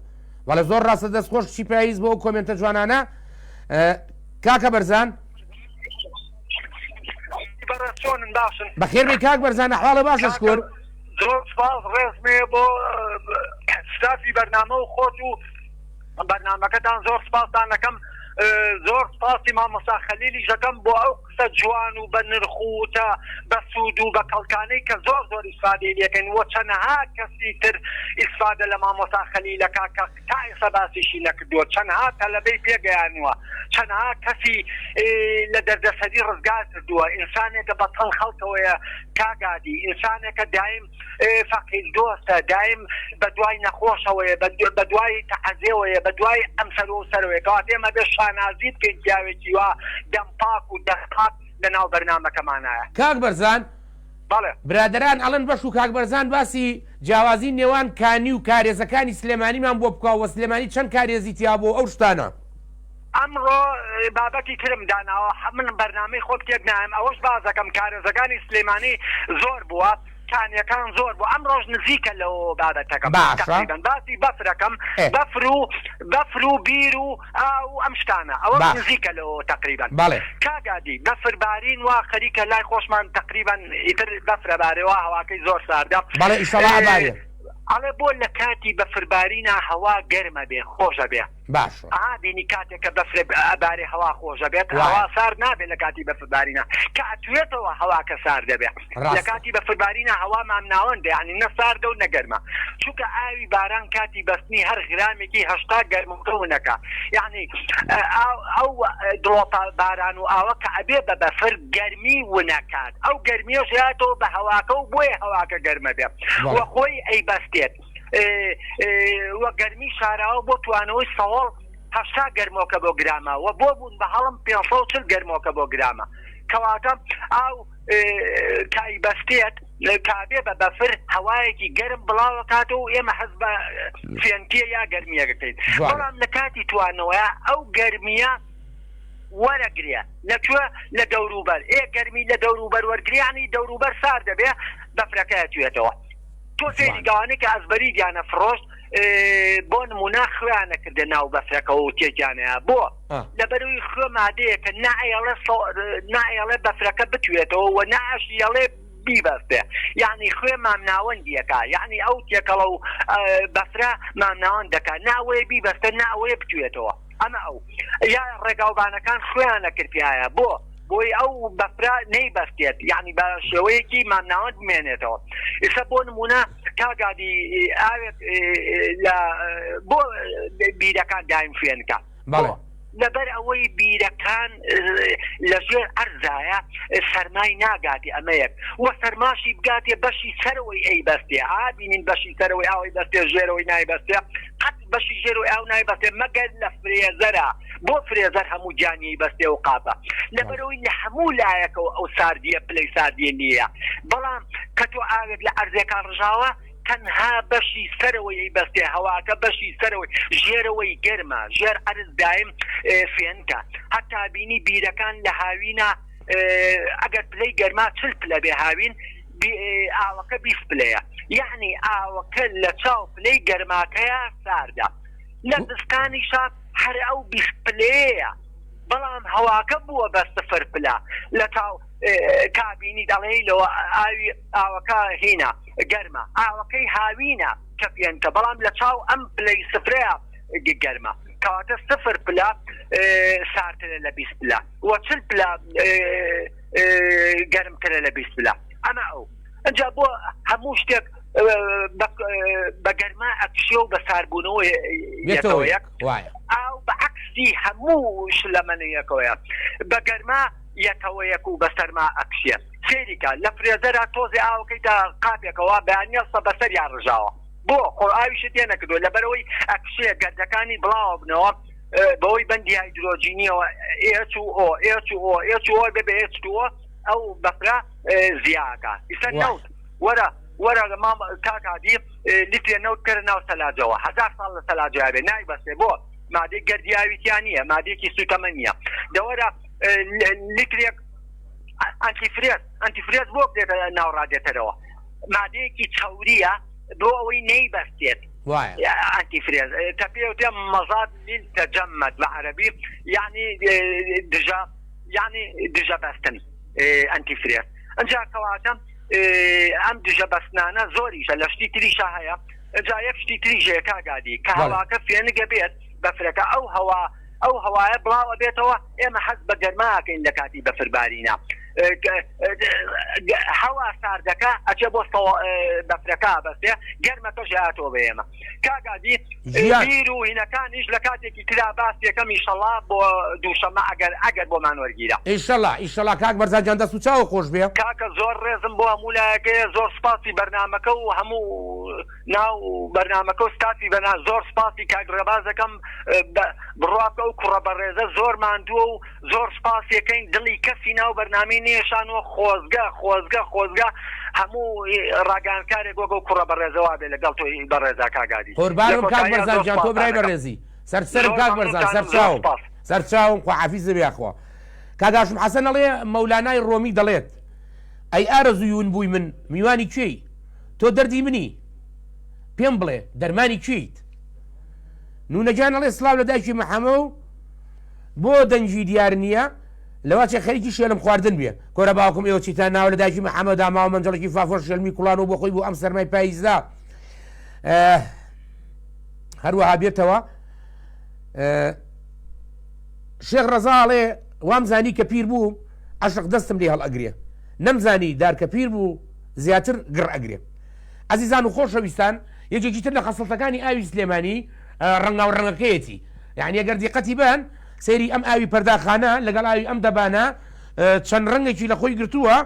وەڵە زۆر ڕاستە دەستخۆش کچی پاییز بۆ کۆمنتە جوانانە کاکە بەرزان بەخێر بێ کاک بەرزان ئەحواڵە باشە شکۆر زۆر سپاس ڕێزمێ بۆ ستافی بەرنامە و خۆت و بەرنامەکەتان زۆر سپاسدان دەکەم زۆر سپاسی مامۆستا خەلیلی ژەکەم بۆ ئەو قسە جوان و بە نرخ و تا بە سوود و بە کەڵکانەی کە زۆر زۆر ئیسفادەی لێکەن وە چەندەها کەسی تر ئیسفادە لە مامۆستا خەلیلەکە کە تا ئێستا باسیشی نەکردووە چەندەها تەلەبەی پێگەیانوە چەندەها کەسی لە دەردەسەری ڕزگار کردووە ئینسانێکە بە چەند خەڵکەوەیە کاگادی ئینسانێکە دایم فەقیر دۆستە دایم بە دوای نەخۆشەوەیە بە دوای تەحەزێەوەیە بە دوای ئەم سەر و سەرەوەی کەواتە ئێمە بێ شانازی بکەین پیاوێکی وا دەمپاک و دەستپاک لەناو بەرنامەکەمانایە کاک بەرزان بەڵێ برادران ئەڵەن بەش و کاک بەرزان باسی جیاوازی نێوان کانی و کارێزەکانی سلێمانیمان بۆ بکەوە سلێمانی چەند کارێزی تیا بۆ ئەو شتانە ئەمڕۆ بابەتی ترم داناوە من بەرنامەی خۆت تێک نایم ئەوەش بازەکەم کارێزەکانی سلێمانی زۆر بووە کانیەکان زۆر بوو ئەم ڕۆژ نزیکە لەو بابەتەکەم باسی بەفرەکەم بەفر و بیر و ئەم شتانە ئەوە نزیکە لەوە تقریبا کاگادی بەفربارین وا خەریکە لای خۆشمان تقریبا ئیتر بەفرە بارێەوە هەواکەی زۆر ساردە ئەڵێ بۆ لە کاتی بەفربارینە هەوا گەرمە بێ خۆشە بێ باش بینی کاتێککە بەفربارێ هەوا خۆشە بێت هەوا سارد نابێت لە کاتی بەفربارینە کە ئەتوێتەوە هەواکە سارد دەبێت لە کاتی بەفربارینە هەوا مام ناوەندە یعنی نە ساردە و نەگەرمە چونکە ئاوی باران کاتی بەستنی هەر غرامێکی هەشتا گەرمکەونەکە یعنی ئەو دڵۆپە باران و ئاوە کە ئەبێ بە بەفر گەرمی ونەکات ئەو گەرمیەش هاتەوە بە هەواکە و بۆیە هەواکە گەرمە بێت وە خۆی ئەی بەستێت وە گەرمی شاراوە بۆ توانەوەی سەوڵ هەشتا گەرمۆکە بۆ گرامە و بۆ بوون بە هەڵم 540 گەرمۆکە بۆ گرامە کەواتە ئاو کای بەستێت کابێ بە بەفر هەوایەکی گەرم بڵاوە کاتە و ئێمە حەز بە فێنکیە یا گەرمیەکەکەین بەڵام لە کاتی توانەوەیە ئەو گەرمیە وەرەگرێ لەکوێ لە دەوروبەر گەرمی لە دەوروبەر وەرگریانی دەوروبەر سار دەبێ بەفرەکە توێتەوە تۆ سێری گەوانەی کە ئەزبەری دیانە فرۆشت بۆ نمونە خوێیان نەکردە ناو بەفرەکەەوە و تێجانەیە بۆ لەبەروی خوێ مادەیە کە نائڵێ بەفرەکە بتوێتەوە و ناشیڵێ بیبەستێ یعنی خوێ مامناوەندیەکە یعنی ئەو تێکەڵە و بەفرە مامناوەند دەکات ناوەیە بیبەستە ناوەیە بتوێتەوە ئەمە ئەو یا ڕێگاوبانەکان خوێیان نەکردایە بۆی ئەو بەفرا نەیبەستێت یعنی بە شێوەیەکی مامناوەند بمێنێتەوە ئێستا بۆ نمونە کاگادی ئاوێت بۆ بیرەکان دایم فێنکە لەبەر ئەوەی بیرەکان لەژێر ئەرزایە سەرمای ناگاتی ئەمەیەک وە سەرماشی بگاتێ بەشی سەرەوەی ئەی بەستێ ئابینین بەشی سەرەوەی ئاوی بەستێ ژێرەوەی نایبەستێ قەت بەشی ژێرەوەی ئاو نایبەستێ مەگەر لە فرێزەرە بۆ فرێزەر هەموو جانی بەستێ و قاپە لەبەرەوەی لە هەموو لایەکەوە ئەو ساردیە پلەی ساردیە نییە بەڵام کە تۆ ئاوێت لە ئەرزەکان ڕژاوە تەنها بەشی سەرەوەی بەستێ هەواکە بەشی سەرەوەی ژێرەوەی گەرمە ژێر ئەرز دایم فێنکە هەتا بینی بیرەکان لە هاوینە ئەگەر پلەی گەرما چل پلە بێ هاوین ئاوەکە 20 پلەیە یعنی ئاوەکە لە چاو پلەی گەرماکەیە ساردە لە دستانی شات هەر ئەو 20 پلەیە بەڵام هەواکە بووە بە 0 پلە لە تاو کابینی دەڵێ لەوە ئاوەکە هینە گەرمە ئاوەکەی هاوینە کە پێنکە بەڵام لە چاو ئەم پلەی سفرەیە گەرمە کەواتە 0 پلە ساردترە لە 20 پلە وە 40 پلە گەرمترە لە 20 پلە ئەمە ئەو ئەجا بۆ هەموو شتێک بە گەرما ئەکشێ و بە ساربوونەوە یەکەوەیەک ئاو بە عەکسی هەموو شلەمەنەیەکەوەیە بە گەرما یەکەوەیەک و بە سەرما ئەکشێ سێریکە لە فرێزەرە تۆزی ئاوەکەیدا قاپێکەوە بەیانیەسە بەسەریان ڕژاوە بۆ خۆئاویشت تێ نەکردو لەبەرەوەی ئەکشێ گەردەکانی بڵاو بنەوە بەوەی بەندی هایدرۆجینیەوە H2O ببێ H2O ئەو بەفرا زیاکە ئیستا نەوت وەرە مام کاکادی لیترێ نەوتکرد ناو سەلاجەوە 1000 ساڵ لە سەلاجە بێ نایبەستێ بۆ مادەی گەردیاویتیان نییە مادەیەکی سوتەمە نییە دەوەرە لیترێک ئەنتیفرێز بۆ بدێتە ناوڕادێتەرەوە مادەیەکی چاوریە بۆ ئەوەی نەیبەستێت ئەنتیفرێز تەپێوتێ مەزاد للتەجەمەد بە عەرەبی یعنی دژە بەستن ئەنتیفرێز ئەنجا کەواتە ئەم دژە بەستنانە زۆریشە لە شتی تریشە هەیە جا یەک شتی تریژەیە کاگادی کە هەواکە فێنگە بێت بەفرەکە ئەو هەوایە بڵاوە بێتەوە ئێمە حەز بە گەرماکەین لە کاتی بەفربارینە هەوا ساردەکە ئەچێ بۆ بەفرەکە بەستێ گەرمەکە ژاتۆ بە ئێمە کاگادی بیر و هینەکانیش لە کاتێکی ترا باس یەکەم ئیشەڵا بۆ دووشەمە ئەگەر بۆمان وەرگیرە ئیشەڵا کاک بەرزاجان دەست و چاوە خۆش بێ کاکە زۆر ڕێزم بۆ هەموو لایەکەیە زۆر سپاسی بەرنامەکە و هەموو ناو بەرنامەکە و ستاتی بەنا زۆر سپاسی کاک ڕێبازەکەم بڕواکە و کوڕە بەڕێزە زۆر ماندووە و زۆر سپاسیەکەین دڵی کەسی ناو بەرنامی نیشانەوە خۆزگە هەموو ڕاگەانکارێک وەگە و کوڕە بەڕێزەوە بێ لەگەڵ تۆی بەڕێزا کاگادی قوربانم کاک بەرزان تۆ برای بەڕێزی سەرسەرم کاک بەرزان سەرچاوم خوا حەفیزە بێ خوا کاگاشم حەسەن دەڵێ مەولانای ڕۆمی دەڵێت ئەی ئارەزووی ون بووی من میوانی کوێی تۆ دەردی منی پێم بڵێ دەرمانی کوێیت نونەجان دەڵێ سڵاو لە دایکی مەحەمە و بۆ دەنجی دیار نییە لەواچێ خەریکی شێلم خواردن بێ کۆرە باوکم ئێوە چیتان ناوە لە دایکی مەحەمەدا ماوە منجەڵێکی فافۆر شێلمی کوڵان و بۆ خۆی بۆ ئەم سەرمای پاییزدا هەروەها بێتەوە شێخ ڕەزاڵێ وامزانی کە پیر بوو عەشق دەستم لێ هەڵ ئەگرێ نەمزانی دار کە پیر بوو زیاتر گڕ ئەگرێ عەزیزان و خۆشەویستان یەکێکی تر لە خەسڵتەکانی ئاوی سلێمانی ڕەنگا و ڕەنگەکەیەتی یعنی ئەگەر دیقەتی بن سەیری ئەم ئاوی پەرداخانە لەگەڵ ئاوی ئەم دەبانە چەند ڕەنگێکی لە خۆی گرتووە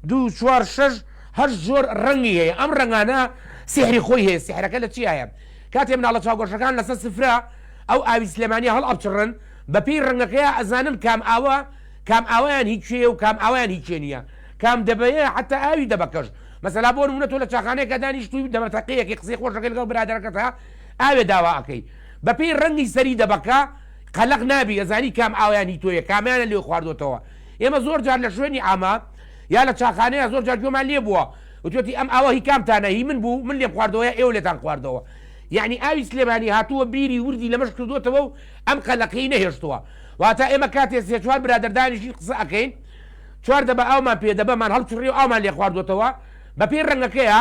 2 4 6 هەر زۆر ڕەنگی هەیە ئەم ڕەنگانە سحری خۆی هەیە سحرەکە لە چی هەیە کاتێ مناڵە چاوگۆشەکان لەسەر سفرە ئەو ئاوی سلێمانی هەڵ ئەبچڕن بەپێی ڕەنگەکەیە ئەزانن کام ئاوایان هیچ شێ و کام ئاوایان هیچێ نییە کام دەبەیە حتا ئاوی دەبەکەش مەسەلا بۆ نمونە تۆ لە چاخانەیەکە دانیشتووی دەمەتەقەیەکی قسەی خۆشەکەی لەگەڵ برادەرەکەتە ئاوێ داوا ئەەکەی بەپێی ڕەنگی سەری دەبەکە قەلق نابی ئەزانی کام ئاوایانی تۆیە کامیانە لێ خواردوتەوە ئێمە زۆر جار لە شوێنی ئاما یا لە چاخانەیە زۆر جار گوێمان لێ بووە وتوێتی ئەم ئاوە هی کامتانە هی من بوو من لێم خواردەوە ئێوە لێتان خواردەوە یعنی ئاوی سلێمانی هاتووە بیری وردی لەمەش کردوتەوە و ئەم قەلەقەی نەهێشتووە واتە ئێمە کاتێ سێ چوار برادەردانیشی قسە ئەەکەین چوار دەبە ئاومان پێ دەبەمان هەڵچڕی و ئاومان لێ خواردوتەوە بە پێی ڕەنگەکەیە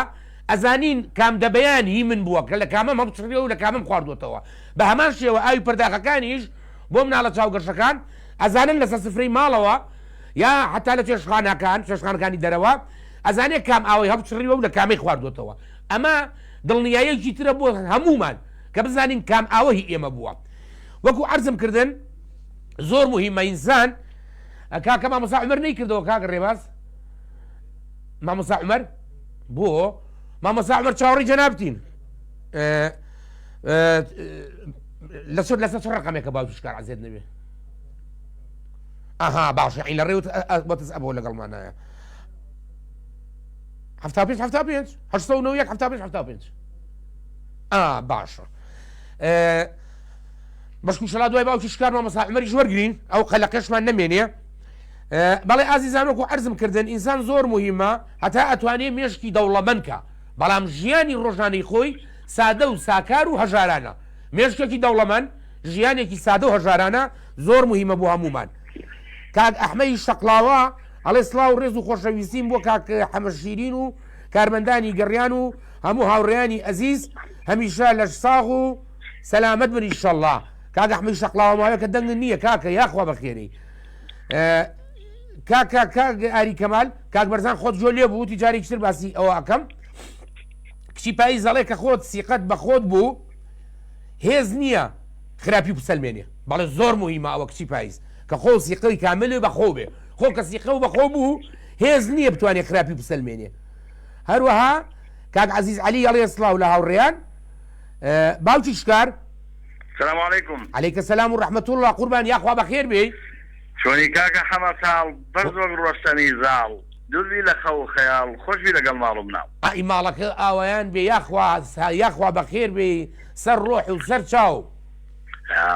ئەزانین کام دەبەیان هی من بووە کە لە کامەم هەڵچڕی و لە کامم خواردوتەوە بە هەمان شێوە ئاوی پەرداخەکانیش بۆ مناڵە چاوگەشەکان ئەزانن لەسەر سفرەی ماڵەوە یا حتا لە چێشخانەکانی دەرەوە ئەزانێت کام ئاوی هەڵچڕیوە و لە کامی خواردوتەوە ئەمە دڵنیایەکی ترە بۆ هەمومان کە بزانین کام ئاوە هی ئێمە بووە وەکو عەرزم کردن زۆر مهمە ئینسان کاکە مامۆستا عومەر نەیکردەوە کاکە ڕێباز مامۆستا عومەر بۆ مامۆستا عومەر چاوەڕێی جەنابەتین لەسەر چ ڕقەمێکە باوکیشکار عەزیز نەبێ ئەها باشە عین لە ڕێوت بۆتەس ئەبەوە لەگەڵمانایە 75 باشە بەشکوشەلا دوای باوکیشکار مامۆستا عومەریش وەرگرین ئەو قەلەقەشمان نەمێنێ بەڵێ ئازیزانوەکو عەرزم کردن ئینسان زۆر مهمە هەتا ئەتوانێ مێشکی دەوڵەمەندکە بەڵام ژیانی ڕۆژانەی خۆی سادە و ساکار و هەژارانە مێشکێکی دەوڵەمەند ژیانێکی سادە و هەژارانە زۆر مهمە بۆ هەمومان کاک ئەحمەی شەقڵاوە ئەڵێ سڵاو ڕێز و خۆشەویستیم بۆ کاک حەمەشیرین و کارمەندانی گەڕیان و هەموو هاوڕێیانی ئەزیز هەمیشە لە ساغ و سەلامەت بن ئینشەڵڵا کاک ئەحمەی شەقڵاوە ماوەیە کە دەنگن نییە کاکە یاخوا بەخێری کاک ئاری کەمال کاک بەرزان خۆت جۆ لێ بوو تیجارێکی تر باسی ئەوە ئەەکەم کچی پایی زەڵێ کە خۆت سیقەت بە خۆت بوو هێز نییە خراپی بسەلمێنێ بەڵێ زۆر مهمە ئەوە کچی پاییز کە خۆ سیقەی کامل بەخۆ بێ خۆ کە سیقە و بەخۆ بوو هێز نییە بتوانێت خراپی بسەلمێنێ هەروەها کاک عەزیز عەلی ئەڵێ سڵاو لە هاوڕێیان باوکی شکار السلام عليكم عليك السلام ورحمة الله قربان يا أخوة بخير بي شوني كاكا حما سال برزوق روستني زال دولي لخو خيال خوش بي لقل مالو مناو اي مالك اويان بي يا اخوة بخير بي سر روحي وسر شاو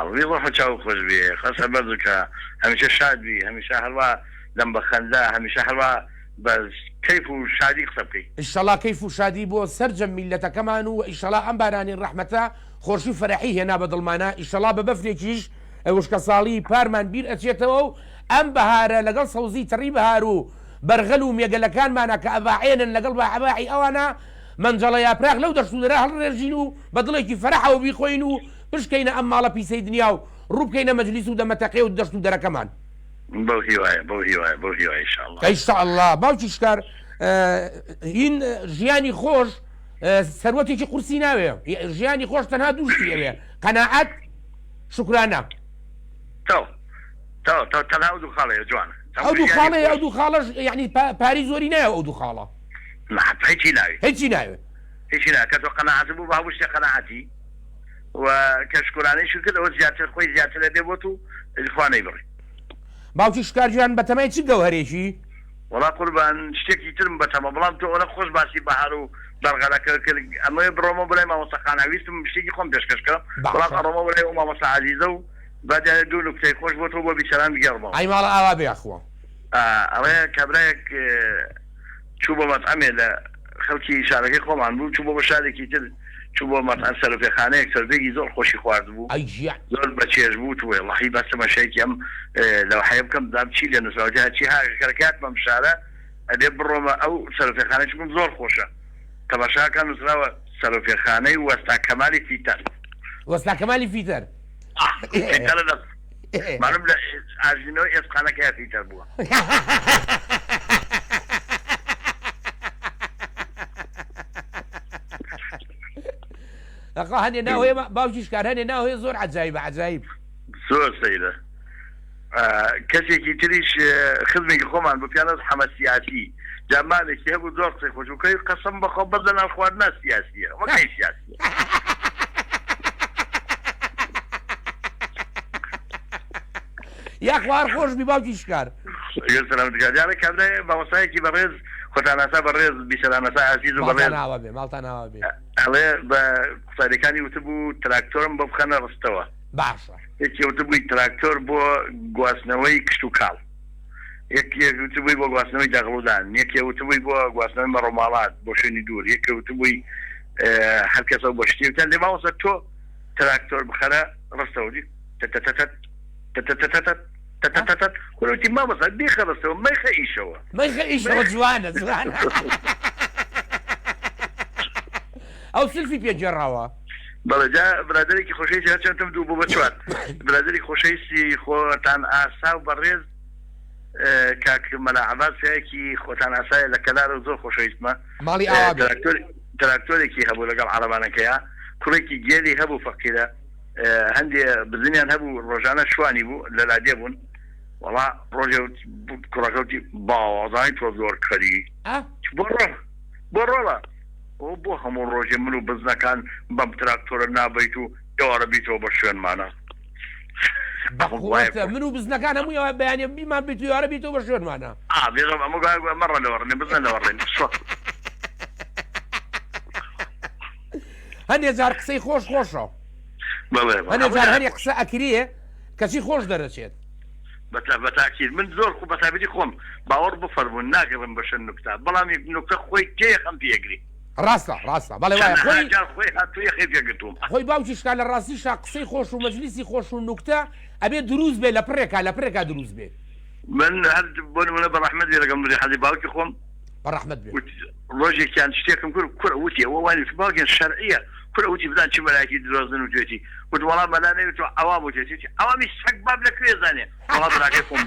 روحو شاو خوش بي خاصة برزوكا هميشه شاد بي هميشه حلوة لم بخنده هميشه حلوة بس كيف شادي قصبكي ان شاء الله كيف شادي بو سرجم ملته كمان وان شاء الله ام باراني الرحمة خورشي فرحي هنا بدلمانا ان شاء الله ببفريكيش وشکە ساڵی پارمان بیر ئەچێتەوە و ئەم بەهارە لەگەڵ سەوزی تڕی بەهار و بەرغەل و مێگەلەکانمانە کە ئەڤاعێنن لەگەڵ بەعباعی ئەوانە منجەڵە یاپراغ لەو دەرسوودەرا هەڵڕێژین و بە دڵێکی فەرەحەوە بیخۆین و بشکەینە ئەم ماڵە پیسەی دنیا و ڕووبکەینە مەجلیس و دەمەتەقێ و دەست و دەرەکەمان بۆ هیوایە ئینشاءالله ئینشاءالله باوکی شکار هین ژیانی خۆش سەروەتێکی قورسی ناوێ ژیانی خۆش تەنها دووشتی ئەوێ قەناعەت شکرانە تەنها ئەو دوو خاڵەیە جوانە ئەو دوو خاڵەش یعنی پاری زۆری نایە ئەو دوو خاڵە هیچی ناوێ هیچی ناوێ کە تۆ قەناعەت بوو بە هەموو شتێ قەناعەتی و کە شکرانەیشی کرد ئەوە زیاتر خۆی زیاتر لێ بۆت و خوانەی بڕی باوکی شکارجیان بەتەمای چ گەوهرێکی وڵا قوربان شتێکی ترم بەتەمە بەڵام تۆ ئەوە خۆش باسی بەهار و بەرغەلەکە کرد ئەمە بڕۆمە بڵێ مامۆستا خاناویستم شتێکی خۆم پێشکەشکەم بەڵام ئەڕۆمە بڵێ و مامۆستا عەزیزە و بعد دوو نکتەی خۆش بۆ تۆ بۆ بیچەران بگەڕمەوە ئەی ماڵە ئاوا بێخوە ئەوەیە کابرایەک چوو بۆ مەتعەمێ لە خەڵکی شارەکەی خۆمان بوو چوو بۆ بە شارێکی تر چوو بۆ مەتعەم سەرۆکێخانەیەک سەربێکی زۆر خۆشی خوارد بوو زۆر بەچێژ بوو توێ وەڵی بەستەمە شەیەکی ئەم لەو حەیە بکەم دام چی لە نووسراوجە چی هاکاتمەم شارە ئەدێ بڕۆمە ئەو سەرۆکێخانەی چکم زۆر خۆشە تەماشاکان نووسراوە سەرۆکێخانەی وەستا کەمالی فیتەر وەستا کەمالی فیتەر معلوم لە ئاژینەوە ئێسقانەکە فیتەر بووە ئەقا هەنێ ناوێ باوکی شکار هەنێ ناوێ زۆر عەجایبە عەجایب زۆر سەیرە کەسێکی تریش خزمێکی خۆمان بۆ پیانەت حەمە سیاسی جامانێکی هەبوو زۆر قسەی خۆشوکەی قەسەم بەخۆ بەدەنان خواردنا سیاسیە وەکەی سیاسیە یا خوار خۆش بی باوکی شکار سلامتیکارانە کابرای مامۆستایەکی بەڕێز خۆتاناسا بەڕێز بیسەلامەسا عەزیز و بەڕێز ماڵتان ناوە بێ ئەڵێ بە قوتابیەکانی وتبوو تراکتۆرم بۆ بخەنە ڕستەوە باشە یەکی وتبووی تراکتۆر بۆ گواستنەوەی کشت و کاڵ یەکوتبووی بۆ گواستنەوەی دەغڵودان، یەکێوتبووی بۆ گواستنەوەی مەڕۆماڵات بۆ شوێنی دوور، یەکەوتبووی هەر کەسە بۆ شتێوتان لێ ماوەسە تۆ تراکتۆر بخەرە ڕستەوەدی کوتی مامەسا دیخە ڕستەوە مەیخە ئیشەوە مەیخە ئیشەوە جوانە جوانە ئەو سلفی پێجێڕاوە بەڵێ جا برادێکی خۆشەویستی هەرچەندم دوو بوو بە چوار برادێکی خۆشەویستی خۆتان ئاسا و بەڕێز کاک مەلا عەباس پیاوێکی خۆتان ئاسایە لە کەلارە زۆر خۆشەویستمە ماڵی ئاوا تراکتۆرێکی هەبوو لەگەڵ عەرەبانەکەیە کوڕێکی گێلی هەبوو فەقیرە هەندێ بزنیان هەبوو ڕۆژانە شوانی بوو لە لادێ بوون وەڵا ڕۆژێ کوڕەکەوتی باوازانی تۆ زۆر کەری بۆ ڕۆڵە ئەو بۆ هەموو ڕۆژێ من و بزنەکان بەم تراکتۆرە نابیت و ئێوارە بیتەوە بە شوێنمانە من و بزنەکان هەموویەوە بەیانێ بیمان بیت و یارە بیتەوە بە شوێنمانە بێڵم هەموو مەڕە لەوەڕێنێ بزنە لەوەڕێن هەندێ جار قسەی خۆشە هەندێ جار هەرێ قسە ئەکرێ کەسی خۆش دەرەچێت بەتاکید من زۆر خۆ بەتابەتی خۆم باوەڕ بفەرمونون ناگەڕم بەشە نوکتا بەڵام نوکتە خۆی تێخەم پێگری ڕاستە بەڵێ وایە خۆی هاتوویە خێگرتوم خۆی باوکیشکا لە ڕاستیشا قسەی خۆش و مەجلیسی خۆش و نوکتە ئەبێ دروست بێ لە پڕێکا دروست بێ من هەر بۆ نمونە بە ڕەحمەت بێ لەگەڵ نوری حەزی باوکی خۆم بە ڕەحمەت بێ ڕۆژێکیان شتێکم کرد کوڕە وتی ئەوە وانی باوکێن شەرعیە کوڕە وتی بدان چی مەلایەکی درۆزن و توێتی وت وەڵام مەلا نەوێت تۆ ئەوام وتێتی ئەوامی سەگ باب لەکوێ زانێ وەڵام براکەی خۆم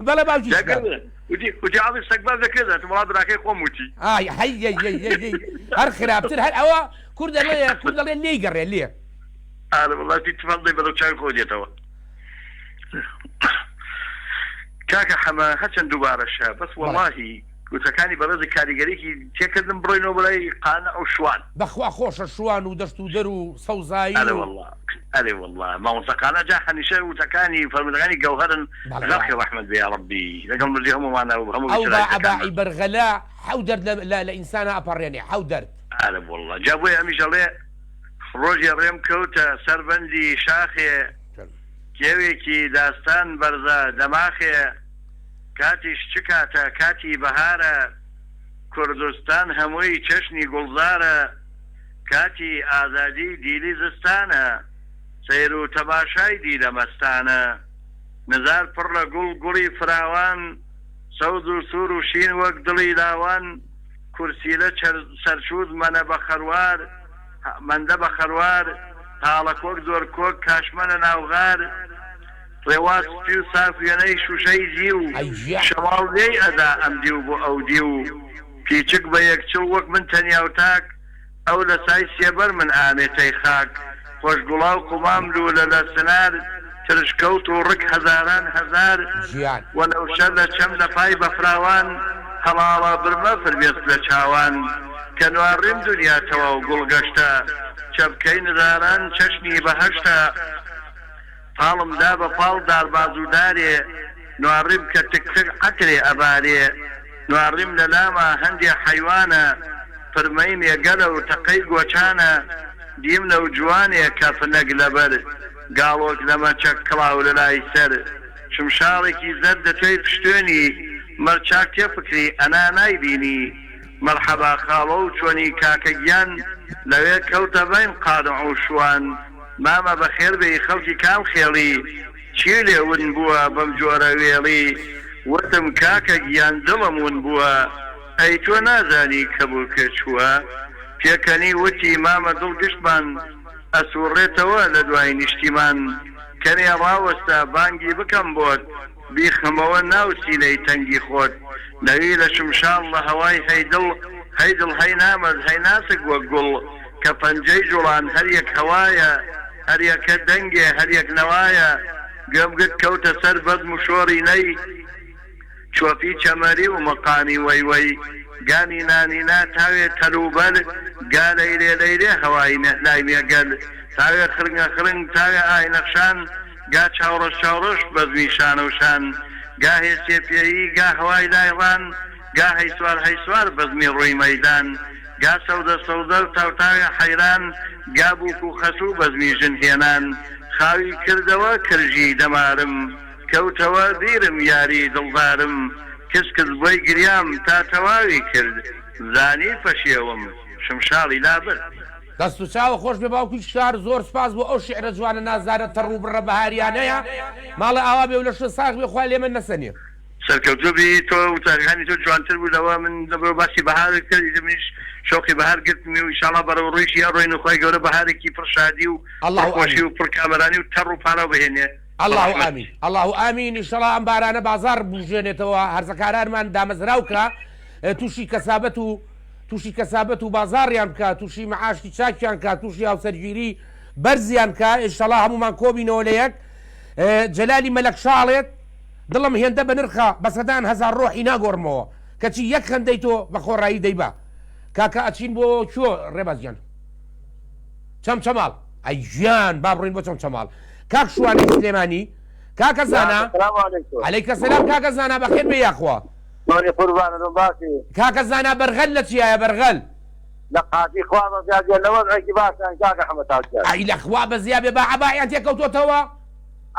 بەڵێ باوکیشکا وتی ئاوی سەگ باب لەکوێ زانێت وەڵام براکەی خۆم وتی هەر خراپتر هەر ئەوە کوور دەڵێ نەیگەڕێ لێ وڵاتی تفەڵدەی بەرەو چاوی خۆ دێتەوە کاکە حەمە هەچەند دووبارەشە بەس وەڵاهی گوتەکانی بەڕێزی کاریگەریکی تێکردم بڕۆینەوە بەلای قانە ئەو شوان بەخوا خۆشە شوان و دەست و دەر و سەوزایی ئەرێ وەڵڵا مامۆستاقانە جا هەمیشە وتەکانی فەرمودەکانی گەوهەرن غەڵقی ڕەحمەت بێ یا ڕەبی لەگەڵ مردی هەمومانە و هەموو ئەو ئەباعی بەرغەلا حەو دەرد لە ئینسانە ئەپەڕێنێ حەو دەرد ئەرێ وەڵڵا جا بۆی هەمیشەڵێ ڕۆژی ڕێم کەوتە سەربەندی شاخێ کێوێکی داستان بەرزە دەماخێ کاتیش چ کاتە کاتی بەهارە کوردستان هەمووی چەشنی گوڵزارە کاتی ئازادی دیلی زستانە سیر و تەماشای دیلەمەستانە نزار پڕ لە گوڵی فراوان سەوز و سوور و شین وەک دڵی لاوان کورسیلە سەرچوود مەنە بە خەروار مەندە بە خەروار تاڵە کۆک زۆر کۆک کاشمەنە ناوغار ڕێواستی و سافێنەی شوشەی زی و شەواڵێی ئەدا ئەم دی و بۆ ئەو دی و پیچک بە یەکچڵ وەک من تەنیا و تاک ئەو لە سای سێبەر من ئامێتەی خاک خۆشگوڵا و قومام لە لە سنار ترشکەوت و ڕک هەزاران هەزار وەلەوشە لە چەم لە پای بەفراوان هەڵاڵە برمە فرمێت لە چاوان کە نوارڕیم دنیاتەوە و گوڵگەشتە چەبکەی نزاران چەشنی بەهەشتە پاڵم دا بە پاڵ دارباز و دارێ نوارڕیم کە تکتک عەترێ ئەبارێ نوارڕیم لە لامە هەندێ حەیوانە فرمەیم ێگەلە و تەقەی گۆچانە دیم لەو جوانێ کەفنەک لەبەر گاڵۆک لەمە چەک کڵاو لە لای سەر شمشاڵێکی زەر دەتوێی پشتێنی مەرچاک تێفکری ئەنا نایبینی مەرحەبا خاڵە و چۆنی کاکە گیان لەوێ کەوتە بین قادع و شوان مامە بەخێر بێ خەڵکی کام خێڵی چی لێون بووە بەم جۆرە وێڵی وتم کاکە گیان دڵم ون بووە ئەی تۆ نازانی کە بوو کە چووە پێکەنی وتی مامە دڵ گشتمان ئەسوڕێتەوە لە دوای نیشتیمان کەنێ ڕاوەستە بانگی بکەم بۆت بیخەمەوە ناو سینەی تەنگی خۆت نەوی لە شمشاڵ لە هەوای هەیدڵ هەی نامەد هەی ناسک وەک گوڵ کە پەنجەی جوڵان هەریەک هەوایە هەریەکە دەنگێ هەریەک نەوایە گەمگت کەوتە سەر بەزم و شۆڕی نەی چۆپی چەمەری و مەقانی وەیوەی گانی نانینا تاوێ تەلوبەر گا لەیرێ هەوای لای مێگەل تاوێ خرنگە خرنگ تاوێ ئاینەخشان گا چاوڕەش بەزمی شانە و شان گا هێسێپێیی گا هەوای لایڕان گا هەیسوار بەزمی ڕووی مەیدان گا سەودە و تاوتاوێ حەیران گا بووک و خەسوو بەزمی ژن هێنان خاوی کردەوە کەرژی دەمارم کەوتەوە بیرم یاری دڵدارم کەس کرد بۆی گریام تا تەواوی کرد زانی پەشێوم شمشاڵی لابر دەست و چاوە خۆش بێ باوکی شار زۆر سپاس بۆ ئەو شعرە جوانە نازارە تەڕوو بڕە بەهاریانەیە ماڵە ئاوا بێ و لە شە ساغ بێ خوا لێ من نەسەنێ سەرکەوتوبی تۆ وتاریخانی تۆ جوانتر بوودەوە من دەبرەوە باسی بەهار کردی منیش شۆقی بەهار گرتمی و ئینشاڵڵا بەرەو ڕۆیشی یا ڕۆینە خۆی گەورە بەهارێکی پڕ شادی و خۆشی و پڕ کامەرانی و تەڕ و پانە بهێنێ الله ئامین الله ئامین ئینشاڵڵا ئەم بارانە بازار بژێنێتەوە هەرزەکارانمان دامەزراوکە تووشی کەسابەت و بازاڕیان بکە تووشی مەعاشی چاکیان کە تووشی هاوسەرگیری بەرزیان کە ئینشاڵڵا هەمومان کۆبینەوە لە یەک جەلالی مەلەک شاڵێت دڵم هێندە بە نرخە بەسەدان هەزار ڕۆحی ناگۆڕمەوە کەچی یەک خەندەی تۆ بە خۆڕایی دەیبا کاکە ئەچین بۆ چۆ ڕێبازیان چەمچەماڵ ئەی ژیان با بڕین بۆ چەمچەماڵ کاک شوانی سلێمانی کاکە زانا عەلەیکە سەلام کاکە زانا بەخێر بێ یاخوا کاکە زانا بەرغەل لە چیایە بەرغەل لە قاتی خوا بەزیادێ لەوە ڕێکی باشیان کاکە حەمەتاڵ ئەی لە خوا بەزیابێ بە عەبایان تێکەوتۆتەوە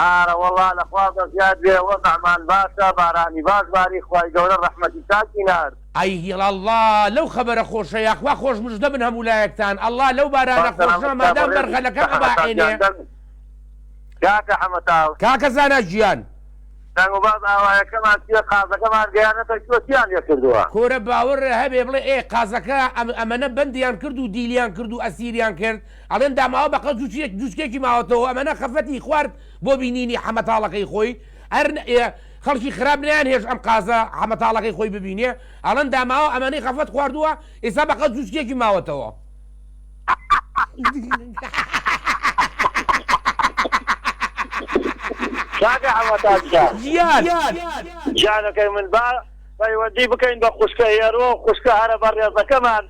ئارە وەڵا لە خوا بەزیاد بێ وەزعمان باشە بارانی باش باری خوای گەورە ڕەحمەتی چاکی نار ئەی هیڵەڵڵا لەو خەبەرە خۆشە یاخوا خۆش مژدە بن هەموو لایەکتان ئەڵڵا لەو بارانە خۆشە مادام بەرغەلەکە ئەباعێنێ کاکە حەمەتاڵ کاکە زانا ژیان دەنگ و باز ئاوایەکەمان چیە قازەکەمان گەیانەتە چۆتیان لێ کردووە کۆرە باوەڕ هەبێ بڵێ ئێ قازەکە ئەمەنە بەندیان کرد و دیلیان کرد و ئەسیریان کرد ئەڵێن داماوە بەقە جوچکێکی ماوەتەوە ئەمەنە خەفەتی خوارد بۆ بینینی حەمەتاڵەکەی خۆی خەڵکی خراپ نیان هێش ئەم قازە حەمەتاڵەکەی خۆی ببینێ ئەڵەن داماوە ئەمەنەی خەفەت خواردووە ئێستا بەقە جوچکێکی ماوەتەوە کاکە حەمەتاڵ گیانەکەی من با پەیوەندی بکەین بە خوشکە هێرۆ خوشکە هەرە بەڕێزەکەمان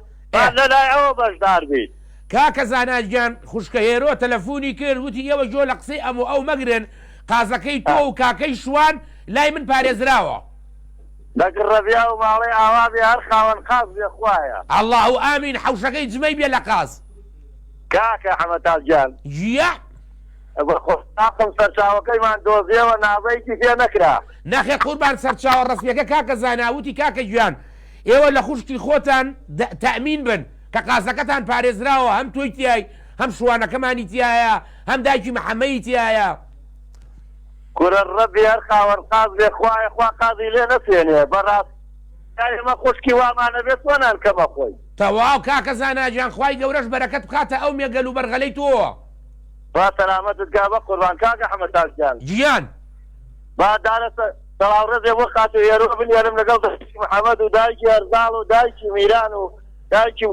لە لای ئەوە بەشدار بین کاکە زاناجیان خوشکە هێرۆ تەلەفۆنی کرد وتی ئێوە جۆ لە قسەی ئەم و ئەو مەگرن قازەکەی تۆ و کاکەی شوان لای من پارێزراوە دەگڕەبیا و ماڵەی ئاوا بێ هەر خاوەن قاز بێ خوایە ئەڵڵا و ئامین حەوشەکەی جمەی بێ لە قاز کاکە حەمەتاڵ گیان ژیا بەخۆستاقم سەرچاوەکەیمان دۆزیەوە ناوەیەکی پێ نەکرا نەخێ قوربان سەرچاوە ڕستیەکە کاکە زاناوتی کاکە گویان ئێوە لە خوشکی خۆتان تەمین بن کە قازەکەتان پارێزراوە هەم تۆی تیای هەم شوانەکەمانی تایە هەم دایکی محەممەی تایە کورە ڕەبی هەر خاوەن قاز بێ خوایە خوا قازی لێ نەسێنێ بەڕاست ئێمە خوشکی وامانە بێت وەنان کەمە خۆی تەواو کاکە زاناجیان خوای گەورەش بەرەکەت بخاتە ئەو مێگەل و بەرغەلەی تۆوە با سەلامەتت گا بە قوربان کاکە حەمەتاڵ گیان گیان با دارە سەڵاوڕێزێ بۆ خات و هێرۆ بنێرم لەگەڵ دایکی محەممەد و دایکی هەرزاڵ و دایکی میران و دایکی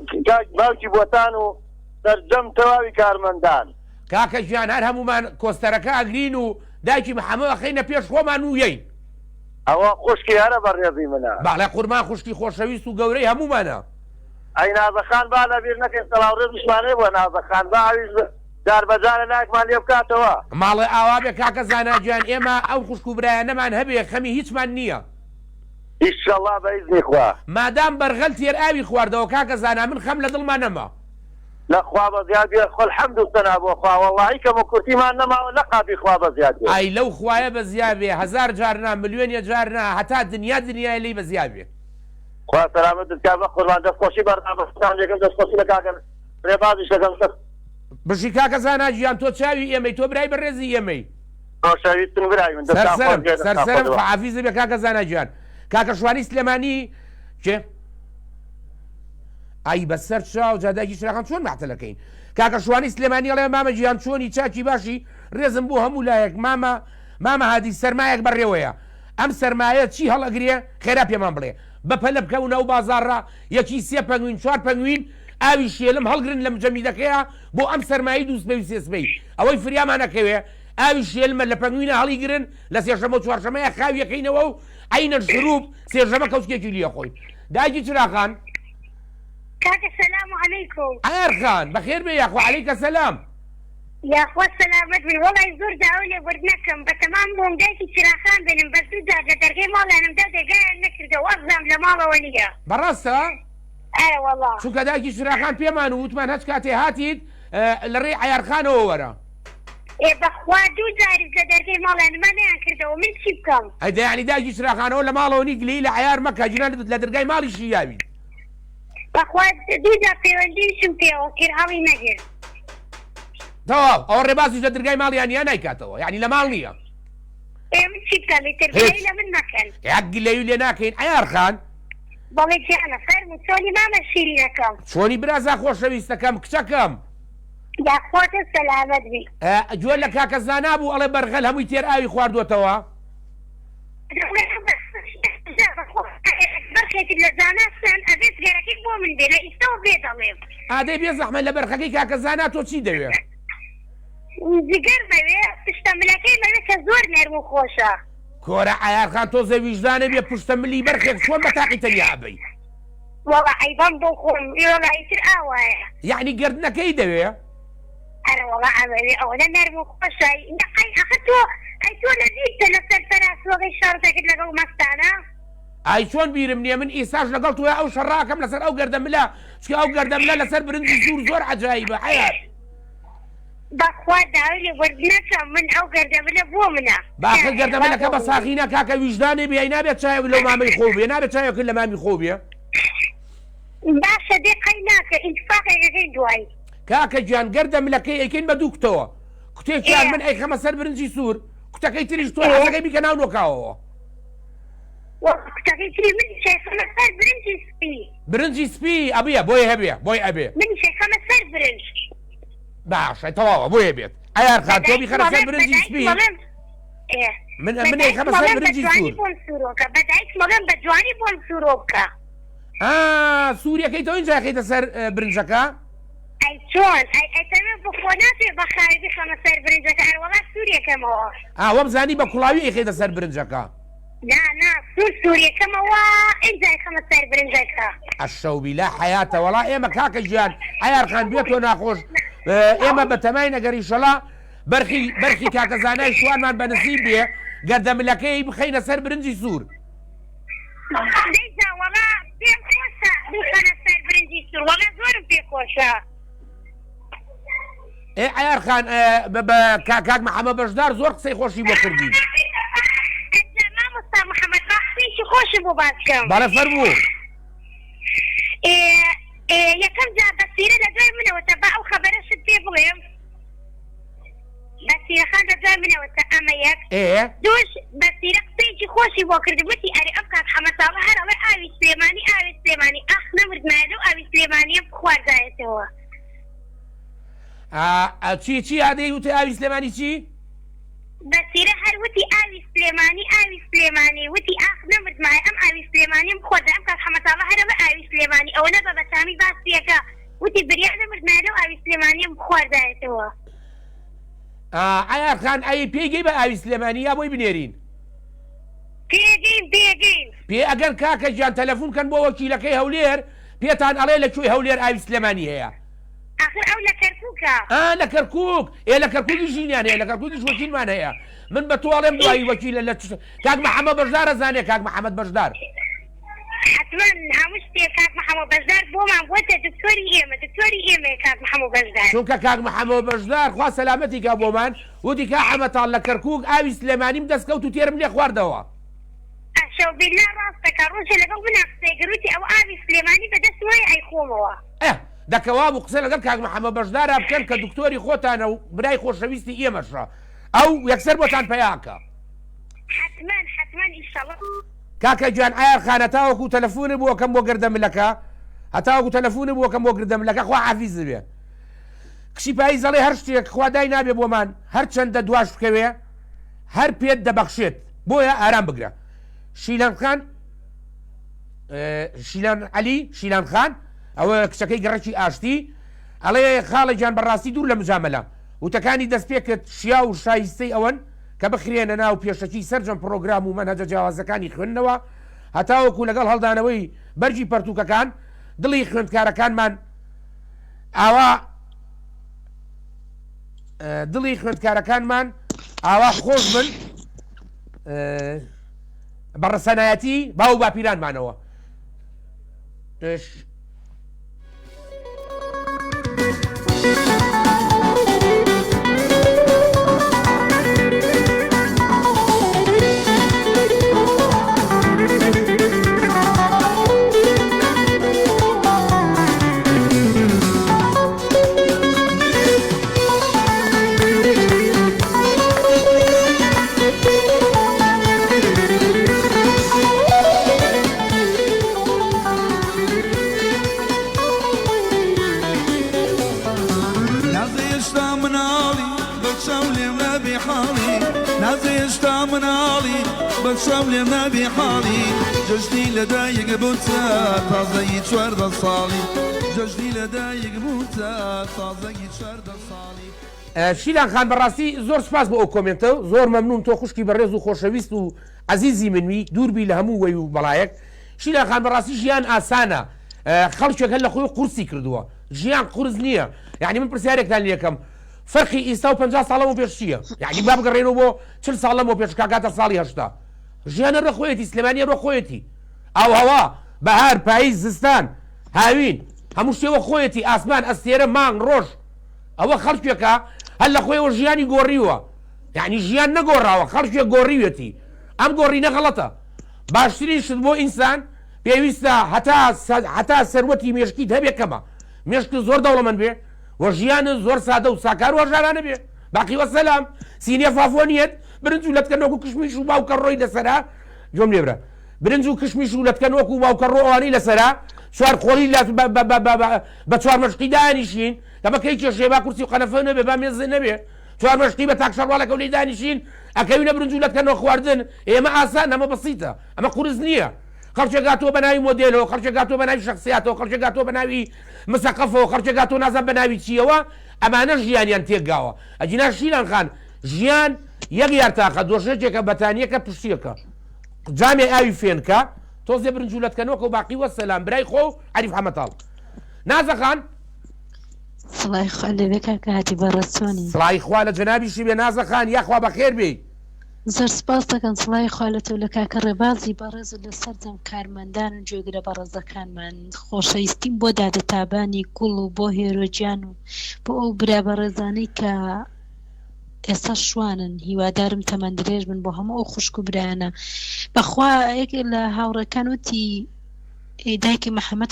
باوکی بۆتان و سەرجەم تەواوی کارمەندان کاکە ژیان هەر هەمومان کۆستەرەکە ئەگرین و دایکی محەممەد خەینە پێش خۆمان ویەین ئەوە خوشکی هەرە بەڕێزی منە باڵێ قورمان خوشکی خۆشەویست و گەورەی هەمومانە ئەی نازەخان با لەبیر نەکەین سەڵاوڕێز بشمانێ بۆ نازەخان با ئاویش جاربەجارە لایەکمان لێ بکاتەوە ماڵێ ئاوا بێ کاکە زاناجیان ئێمە ئەو خوشک و برایەنەمان هەبێ خەمی هیچمان نییە ئیشەڵڵا بە ئیزنی خوا مادام بەرغەل تێر ئاوی خواردەوە کاکە زانا من خەم لە دڵمان نەما لەخوا بە زیاد بێ خۆ الحەمد و سەنا بۆ خوا وەڵڵاهی کەمە کورتیمان نەماوە لە قابی خوا بە زیاد بێ ئای لەو خوایە بە زیاد بێ هەزار جارنا ملیۆنیە جارنا هەتا دنیای لی بە زیاد بێ خوا سەلامەتت کا بە قوربان دەستخۆشی بەرنامەستان لێکم دەستخۆشی لە کاکە ڕێبازیش لەگەڵ بشی کاکە زاناجیان تۆ چاوی ئێمەی تۆ برای بەڕێزی ئێمەی خۆشەویستم برای من سەرسەرم حافیزە بێ کاکە زاناجیان کاکە شوانی سلێمانی چێ ئای بەسەر چاو جاداکی شراخان چۆن مەحتەلەکەین کاکە شوانی سلێمانی ئەڵێ مامە گیان چۆنی چاکی باشی ڕێزم بۆ هەموو لایەک مامە هادی سەرمایەک بەڕێوەیە ئەم سەرمایە چی هەڵەگرێ خێرا پێمان بڵێ بەپەلە بکەونە و بازارڕا یەکی سێ پەنگوین چوار پەنگوین ئاوی شێلم هەڵگرن لە جەمیدەکەیە بۆ ئەم سەرمایی دووسبەی سێسبەی ئەوەی فریامانەکەوێ ئاوی شێلمە لە پەنگوینە هەڵیگرن لە سێشەمە و چوارشەمەیە خاویەکەینەوە و عینە شروب سێژەمە کەوتێکی لیە خۆی داگی چراخان کاکە سەلام عەلەیکم ئەرخان بەخێر بێ یاخوا عەلەیکە سەلام یاخوا سەلامەت بن وەڵی زۆر داوا لێ وەرد نەکەم بە تەمام بۆمدایکی چراخان بنم بەس دوو جار لە دەرگەی ماڵانمدا دەگایان نەکردەوە وەرزام لە ماڵەوە نییە بەڕاستە ئایە وەڵا چونکە دایکی چراخان پێمان وتمان هەچ کاتێ هاتیت لە ڕێی عەیارخانەوە وەرە ئایە وەڵا بەڵێ قوربان کاکە سەلام عەلەیکم عەلەیکە سەلام کاکە بەخوا دوو جاری لە دەرگەی ماڵێنمانیان کردەوە من چی بکەم ئەیدا یعنی داگی چراخانەوە لە ماڵەوە نیگلی لە عیار مەکە جنان لە دەرگای ماڵیشی یاوی بەخوا دووجا پەیوەندیشم پێوە کرد هەڵی نەگرت تەواو ئەوە ڕێبازیش لە دەرگای ماڵیان یان نایکاتەوە یعنی لە ماڵ نییە من چی بکەم تربیەی لە من مەکەن یاگی لەوی لێ ناکەین عیار خان بەڵێ گیانە فەرمو چۆنی مامە شیرینەکەم چۆنی برازا خۆشەویستەکەم کچەکەم داخواتە سەلامەت بی جوێ لە کاکەزانا بوو ئەڵێ بەرغەل هەمووی تێر ئاوی خواردوێتەوە بەرخێتی لە زاناستان ئەبێت گەرەکەی بۆ من بێ لە ئیستەوە بێ دەڵێم ئادەی بێ زەحمە لە بەرخەکەی کاکەزانا تۆ چی دەوێت جگەر مەوێ پشتەملەکەی مەوێ کە زۆر نەرم و خۆشە کۆرە عیارخان تۆزە ویژدانە بێ پشتە ملی بەرخێک چۆن بە تاقی تەنیا ئەبەی وەڵا ئەیبەم بۆ خۆم ئێوەڵایتر ئاوایە یعنی گردنەکەی دەوێ ئەرە وەڵا ئەوێ ئەوەنە نەرم و خۆشە ئەخ تۆ ئەی تۆ نەدیتە لەسەر پەراسۆغی شەڕتەکرد لەگەڵ مەستانە ئای چۆن بیرم نییە من ئیساش لەگەڵ توە ئەو شەڕاکەم لەسەر ئەو گەردەملە چکە ئەو گەردەملە لەسەر برنجی سوور زۆر عەجایبە عیار بەخوا داوای لێ وەرگنەکەم من ئەو گەردەملە بۆ منە باخە گەردەملەکە بە ساخینە کاکە ویژدانێ بێ ئەی نابێت چایە لەو مامەی خۆ بێ نابێت چایەکرد لە مامی خۆ بێ باشە دێ قەی ناکە ئینتفاقێکەکەی دوای کاکە گیان گەردەملەکەی ئەیکەین بە دوو کتەوە کوتێکیان من ئەی خەمە سەر برنجی سوور کوتەکەی تریش تۆ حەزەکەی بیکە ناو نۆکاوەوە کوتەکەی تری من شێخەمە سەر برنجی سپی برنجی سپی ئەبێ بۆی هەبێ بۆی ئەبێ من شێخەمە سەر برنج باشە تەواوە بۆیە بێت ئەیار خان تۆ بیخەرە سەر برنجی سپی من ئەی خەمە سەر برنجی سوور بەدایک مەڵێم بە جوانی بۆم سوورۆ بکە سووریەکەی تۆ اینجا خەیتە سەر برنجەکە ئەی چۆن ئەیتەوێ بخۆ ناتێ بە خاوی بخەمە سەر برنجەکە هەروەڵا سووریەکەمەوە وەم زانی بە کوڵاوی خەیتە سەر برنجەکە نا سووریەکەمەوە ئینجای خەمە سەر برنجەکە ئەشەوبی لا حیاتە وەڵا ئێمە کاکە ژیان ئەیارخان بێتۆ ناخۆش ئێمە بە تەمای نەگەری شەڵا بەرخی کاکەزانای شوانمان بەنسیب بێ گەردەملەکەی بخەینە سەر برنجی سوور وەڵا پێم خۆشە بخەنە سەر برنجی سوور وەڵا زۆرم پێ خۆشە ئەیارخان بە کاک محەممەد بەشدار زۆر قسەی خۆشی بۆ کردی مامۆستا محەممەد باخشێکی خۆشم بۆ باس بکەم بەڵێ فەرموو یەکەم جا بەسیرە لە دوای منەوەتە با ئەو خەبەرەشت پێ بڵێم بەسیرەخان لە دوای منەوەتە ئەمە یەک دوش بەسیرە قسەیەکی خۆشی بۆ کردی وتی ئەرێ ئەم کاک حەمەتاڵە هەرەڵێ ئاوی سلێمانی ئاخ نەمردمایە لەو ئاوی سلێمانیە بخواردایەتەوە چی ئادەی وتی ئاوی سلێمانی چی؟ بەسیرە هەر وتی ئاوی سلێمانی وتی ئاخ نەمردمایە ئەم ئاوی سلێمانیم بخۆردا ئەم کاک حەمەتاڵە هەرەڵێ ئاوی سلێمانی ئەوە نەبە بەتامی باسیەکە وتی بریا نەمردمایە لەو ئاوی سلێمانیم بخواردایەتەوە ئەیارخان ئەی پێگەی بە ئاوی سلێمانی یا بۆی بنێرین پێگەین پێ ئەگەر کاکە گیان تەلەفۆن کەن بۆ وەکیلەکەی هەولێر پێتان ئەڵێ لەکوێ هەولێر ئاوی سلێمانی هەیە آخر ئەو لە کەرکووکە لە کەرکووک لە کەرکووکی ژینیان هەیە لە کەرکووکیش وەکیلمان هەیە من بە تۆڵێم دوایی وەکیلە لە کاک محەممەد بەشدارە زانێ کاک محەممەد بەشدار حتما هەموو شتێک کاک محەممەد بەشدار بۆمان بۆتە دکتۆری ئێمە کاک محەممەد بەشدار چونکە کاک محەممەد بەشدار خوا سەلامەتی کا بۆمان وتی کا حەمەتاڵ لە کەرکووک ئاوی سلێمانیم دەستکەوت و تێرم لێ خواردەوە ئەشەوبیلا ڕاستەکە ڕۆژە لەگەڵ منە قسەیگەروتی ئەو ئاوی سلێمانی بەدەست وای ئەیخۆمەوە دەکەوا بوو قسە لەگەڵ کاک محەممەد بەشدارە بکەن کە دکتۆری خۆتانە و برای خۆشەویستی ئێمەشە ئەو یەکسەر بۆتان پەیاکە حتما ئینشاڵڵا کاکە گیان ئایارخان هەتاوەکو تەلەفۆنە بووە کەم بۆ گەردەملەکە هەتاوەکو تەلەفۆنە بووە کەم بۆ گردەملەکە خوا حافیز بێ کچی پایی زەڵێ هەر شتێک خوا دای نابێ بۆمان هەر چەندە دواش بکەوێ هەر پێت دەبەخشێت بۆیە ئارام بگرە شیلان عەلی شیلان خان ئەوە کچەکەی گەڕەکی ئاشتی ئەڵێ خاڵە گیان بەڕاستی دوور لە مجامەلە وتەکانی دەستپێکت شیا و شایستەی ئەوەن کە بخرێنە ناو پێشەکی سەرجەم پرۆگرام و مەنهەجە جیاوازەکانی خوێندنەوە هەتاوەکو لەگەڵ هەڵدانەوەی بەرجی پەرتووکەکان دڵی خوێندکارەکانمان ئاوا خۆش بن بە ڕەسەنایەتی باو باپیرانمانەوە بەشەم لێم نابێ حاڵی جەژنی لەدایک بووتە تازەی 14 ساڵی جەژنی لەدایک بووتە تازەی 14 ساڵی. شیلان خان بەڕاستی زۆر سپاس بۆ ئەو کۆمنتە زۆر مەمنون تۆ خوشکی بەڕێز و خۆشەویست و عزیزی منوی دووربی لە هەموو وەی و بەڵایەک. شیلان خان بەڕاستی ژیان ئاسانە خەڵکێک هەر لە خۆی قورسی کردووە ژیان قورس نییە یعنی من پرسیارێکتان لێکەم فەرقی ئێستا و 50 ساڵەمە پێش چییە یعنی با بگەڕێنەوە بۆ 40 ساڵەمە پێش کاگاتە ساڵی هەشتا ژیانە ڕێخۆیەتی سلێمانیە ڕۆخۆیەتی ئاو هەوا بەهار پاییز زستان هاوین هەموو شتێوە خۆیەتی ئاسمان ئەستێرە مانگ ڕۆژ ئەوە خەڵکێکە هەر لە خۆیەوە ژیانی گۆڕیوە یعنی ژیان نەگۆڕاوە خەڵکێک گۆڕیوێتی ئەم گۆڕینە غەڵەتە باشترین شت بۆ ئینسان پێویستە هەتا سەروەتی مێشکیت هەبێ کەمە مێشک زۆر دەوڵەمەند بێ وە ژیانە زۆر سادە و ساکار وەژارانە بێ باقی وەسەلام سینێ فافۆنیەت برنج و لەتکەنەوەکو کشمیش و باوکە ڕۆی لەسەرا جۆم لێبرە برنج و کشمیش و لەتکەنەوەکو و باوکە ڕۆوانی لەسەرا چوار خۆری بە چوار مەشقی دانیشین دەمەکەی کێشێ با کورسی و قەنەفە نەبێ با مێز نەبێ چوار مەشقی بە تاکشەڕواڵەکە و لێ دانیشین ئەکەوینە برنج و لەتکەنەوە خواردن ئێمە ئاسان ئەمە بەسیتە ئەمە قورس نییە خەڵکێک گاتۆ بە ناوی مۆدێلەوە خەڵکێک گاتۆ بە ناوی شخصیاتەوە خەڵکێک گاتۆ بە ناوی مسەقەفەوە خەڵکێک گاتۆ نازان بە ناوی چیەوە ئەمانە ژیانیان تێکگاوە ئەجینا شیلان خان ژیان یەک یارتاقە دۆشێکێکە بەتانیەکە پشتیەکە جامێ ئاوی فێنکە تۆزێ برنج و لەتکەنەوەکە و باقی وەسەلام برای خۆ و عەریف حەمەتاڵ نازەخان سڵای خوا لەبێ کاکە هاتی بەڕەچۆنی سڵای خوا لە جەنابیشی بێ نازەخان یاخوا بەخێر بێ زۆر سپاس دەکەن سڵای خوا لە تۆ لە کاکە ڕێبازی بەڕێز و لەسەر جەم کارمەندان و گوێگرە بەڕێزەکانمان خۆشەویستیم بۆ دادەتابانی گوڵ و بۆ هێرۆجیان و بۆ ئەو برا بەڕێزانەی کە ئێستا شوانن هیوادارم تەمەند درێژ بن بۆ هەموو ئەو خوشک و برایانە بەخوا یەک لە هاوڕەکان وتی دایکی محەممەد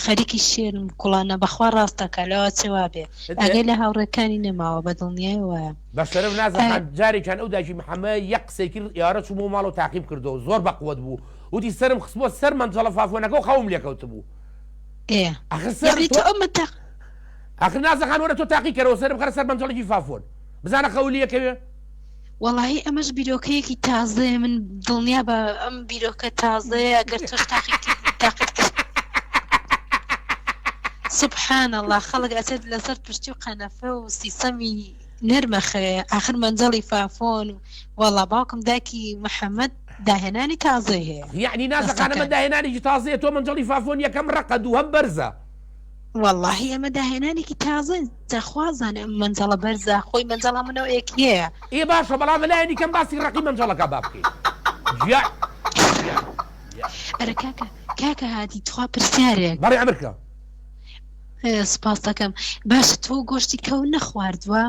خەریکی شێرم کوڵانە بەخوا ڕاستەکە لەوە چێوا بێ ئەگەی لە هاوڕەکانی نەماوە بە دڵنیای وایە بەشەرم نازەخان جارێکیان ئەو دایکی محەممەد یەک قسەی کرد یارە چوو ماڵ و تاقیم کردەوە زۆر بەقوت بوو وتی سرم خستبووە سەر مەنجەڵە فافۆنەکە و خەوم لێکەوت بوو ئاخر نازەخان وەرە تۆ تاقی کەرەوە سەرم خەرە سەر مەنجەڵێکی فافۆن بزانە خەولیەکەوێ وەڵی ئەمەش بیرۆکەیەکی تازەیە من دڵنیا بە ئەم بیرۆکە تازەیە ئەگەر تۆش تاقیت سبحان الله خەڵک ئەچێت لەسەر پشتی و قەنەفە و سیسەمی نەرمەخەیە آخر مەنجەڵی فافۆن و وەڵا باوکم داکی محەممەد داهێنانی تازەی هەیە یعنی نازەخانەمە داهێنانێکی تازەیە تۆ مەنجەڵی فافۆن یەکەم ڕقەد و هەم بەرزە واللهی ئەمە داهێنانێکی تازە جاخوازانە منجەڵە بەرزە خۆی منجەڵە منەوە یەکیەیە ئێ باشە بەڵام لایەنی کەم باسی ڕقی منجەڵەکە با بکەین ئەرە کاکە هاتی تخوا پرسیارێک بەڕێ ئەمرکە سپاس دەکەم باشە تۆ گۆشتی کەون نەخواردووە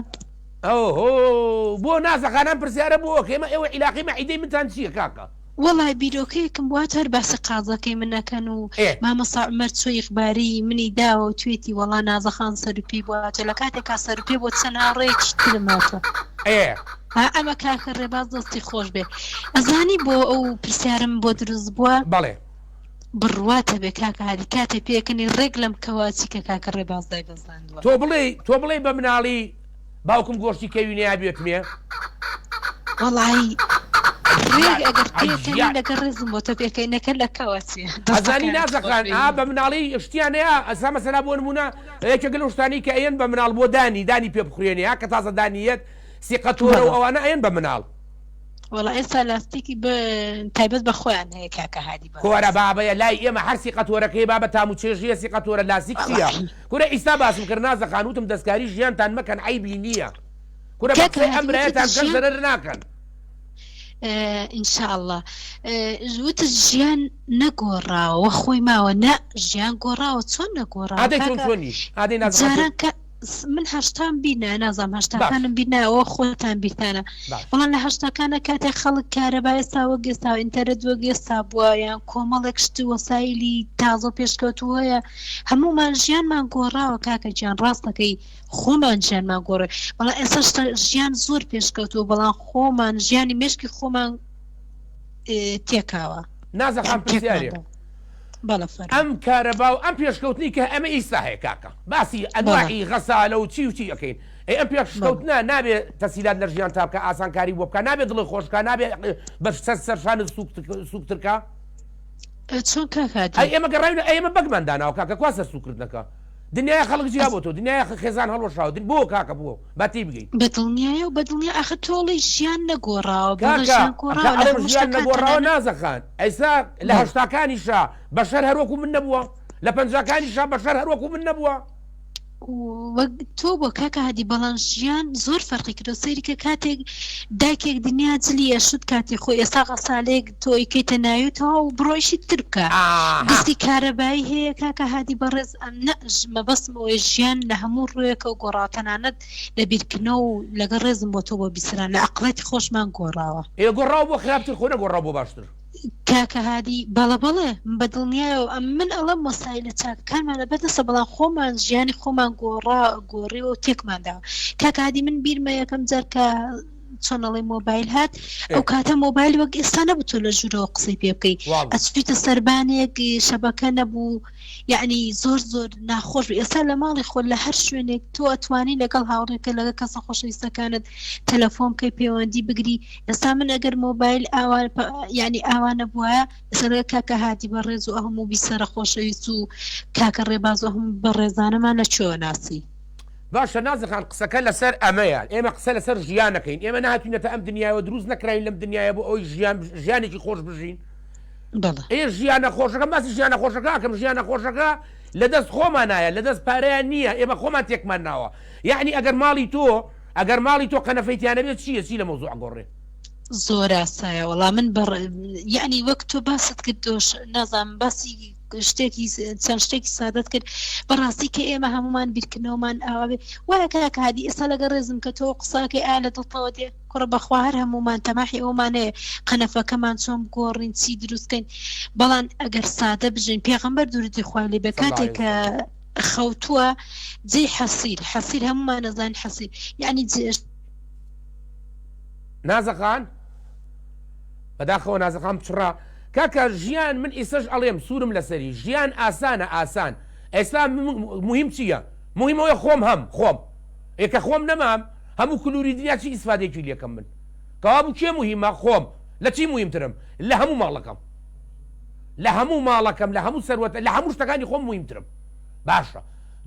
بۆ نازەخانان پرسیارە بۆ ئێمە ئێوە عیلاقی مەعیدەی منتان چییە کاکە وڵای بیرۆکەیەکم وات هەر باسی قازەکەی من نەکەن و مامەسا عومەر چۆی ئیخباری منی داوە و توێتی وەڵا نازەخان سەرروپی بواتە لە کاتێکا سەرروپێ بۆ چەند هاوڕێیەکی ترماتە ئەمە کاکە ڕێباز دەستی خۆش بێ ئەزانی بۆ ئەو پرسیارم بۆ دروست بووە بەڵێ بڕواتە بێ کاکە هادی کاتێ پێکەنی ڕێک لەم کەواچی کە کاکە ڕێباز دای بەزاندووە تۆ بڵێ بە مناڵی باوکم گۆشتی کەوینەیە بێتمێ وەڵی ئەگەر پێکەنی لەگە ڕێزم بۆ تۆ پێکەینەکە لە کەواچی ئەزانی نازەخان بە مناڵی شتیانەیە ئەسا مەسەلا بۆ نمونە یەکێک لەو شتانی کە ئەیەن بە مناڵ بۆ دانی پێ بخورێنەیە کە تازە دانیەت سیقەتۆرە و ئەوانە ئەیەن بە مناڵ وڵا ئێستا لاستێکی تایبەت بە خۆیان هەیە کاکە هادی کۆرە بابەیە لای ئێمە هەر سیقەتۆرەکەی با بە تام و چێژیە سیقەتۆرە لاسیک چییە کورە ئیستا باسم کرد نازەخان وتم دەستکاری ژیانتان مەکەن عیبی نییە کورە بەقسەی ئەمرایەتان کەس زەرەر ناکەن ئینشاءالله وتە ژیان نەگۆڕاوە خۆی ماوە نە ژیان گۆڕاوە چۆن نەگۆڕاوە من هەشتان بینە نازام هەشتاکانم بینەوە خۆتان بیرتانە بەڵام لە هەشتاکانە کاتێک خەڵک کارەبای ئێستاوە گەستا ئینتەرنێت وە گێستا بووە یان کۆمەڵێک شت وەسایلی تازە پێشکەوتووەیە هەمومان ژیانمان گۆڕاوە کاکە گیان ڕاستەکەی خۆمان ژیانمان گۆڕێ بەڵام ئێستا ژیان زۆر پێشکەوتووە بەڵام خۆمان ژیانی مێشکی خۆمان تێکاوە نازەخان پرسیارێ ئەم کارەبا و ئەم پێشکەوتنی کە ئەمە ئیستا هەیە کاکە باسی ئەنواعی غەسالە و چی ئەەکەین ئەم پێشکەوتنە نابێت تەسیلات لە ژیان تا بکە ئاسانکاری بۆ بکە نابێت دڵی خۆشکە نابێت بە سەرشانت سوکترکە چۆن کاکات ئێمە گەڕاوینە ئێمە بەگمانداناوە کاکە کوا سەر سوکردنەکە دنیای خەڵک جیا بۆ تۆ دنیای خێزان هەڵۆشاوە بۆ کاکە بووە باتی بگەیت بەدڵنیایە و بەدڵنیا ئاخە تۆڵی ژیان نەگۆڕاوە ژیان نەگۆڕاوە نازەخان ئەیسا لە هەشتاکانیشا بەشەر هەروەکو من نەبووە لە پەنجاکانیشا بەشەر هەروەکو من نەبووە تۆ بۆ کاکە هادی بەڵام ژیان زۆر فەرقی کردو سەیریکە کاتێک دایکێک دنیا جلی ئەشت کاتی خۆی ئێستا قەسالێک تۆی کەیتە ناویتەوە و بڕۆیشی تر بکە گستی کارەبایی هەیە کاکە هادی بەڕێز ئەم مەبەستمەوەی ژیان لە هەموو ڕوویەکە و گۆڕاتەنانەت لە بیرکردنەوە و لەگە ڕێزم بۆ تۆ بۆ بیسران لە عەقڵەتی خۆشمان گۆڕاوە گۆڕاو بۆ خراپتر خۆ نەگۆڕاو بۆ باشتر کاکە هادی بەڵێ بەدڵنیایەوە ئەم من ئەڵەم مەسایلە چاکەکانمانە بەدەستە بەڵام خۆمان ژیانی خۆمان گۆڕی و تێکمانداوە کاکە هادی من بیرمە یەکەم جار کە چۆنەڵی مۆبایل هات ئەو کاتە مۆبایل وەک ئێستا نەبوو تۆ لە ژوورەوە قسەی پێ بکەیت ئەچیتە سەربانێک شەبەکە نەبوو یعنی زۆر ناخۆش ئێستا لە ماڵی خۆ لە هەر شوێنێک تۆ ئەتوانی لەگەڵ هاوڕێکە لەگە کەسە خۆشەویستەکانت تەلەفۆن بکەی پەیوەندی بگری ئێستا من ئەگەر مۆبایل یعنی ئاوانە بووە ئێستا کاکە هاتی بەڕێز و هەموو بیسەرە خۆشەویست و کاکە ڕێباز و هەموو بەڕێزانەمان نەچۆ ناسی باشە نازەخان قسەکە لەسەر ئەمەیە ئێمە قسە لەسەر ژیانەکەین ئێمە نهاتوینەتە ئەم دنیاەوە دروست نەکراین لەم دنیاە بۆ ئەوی ژیانێکی خۆش بژین ئێ ژیانە خۆشەکە ماسی ژیانە خۆشەکەکەم ژیانە خۆشەکە لە دەست خۆمانایە لە دەست پارەیان نییە ئێمە خۆمان تێکمان ناوە یعنی ئەگەر ماڵی تۆ قەنەفەیتیانە بێت چی لە مەوزوع گۆڕێ زۆر ئاسایە وەڵام من یعنی وەک تۆ باست کردۆش نازانم باسی شتێکی چەند شتێکی سادەت کرد بەڕاستی کە ئێمە هەمومان بیرکردنەوەمان ئاوێ وایە کاکە هادی ئێستا لەگە ڕێزم کە تۆ قساکەی ئا لە دڵتەوە دێ کوڕە بەخوا هەر هەمومان تەماحی ئەومانەیە قەنەفەکەمان چۆن گۆڕین چی دروستکەین بەڵام ئەگەر سادە بژین پێغەمبەر دوورتی خوای لێ بێ کاتێک کە خەوتووە جێی حەسیر هەمومان نەزانین حەسیر یعنی نازەخان بەداخەوە نازەخان بچڕا کاکە ژیان من ئێسش ئەڵێم سوورم لەسەری ژیان ئاسانە ئاسان ئێستا مهم چییە؟ مهمەوەی خۆم ئێکە خۆم نەمام هەموو کللوری دنیا چی ئیسفادێکی لێکم من تەوا کێ مهمە خۆم لە چی مهمترم لە هەموو ماڵەکەم لە هەموو سەروەتە لە هەموو شتەکانی خۆم مهمترم باشە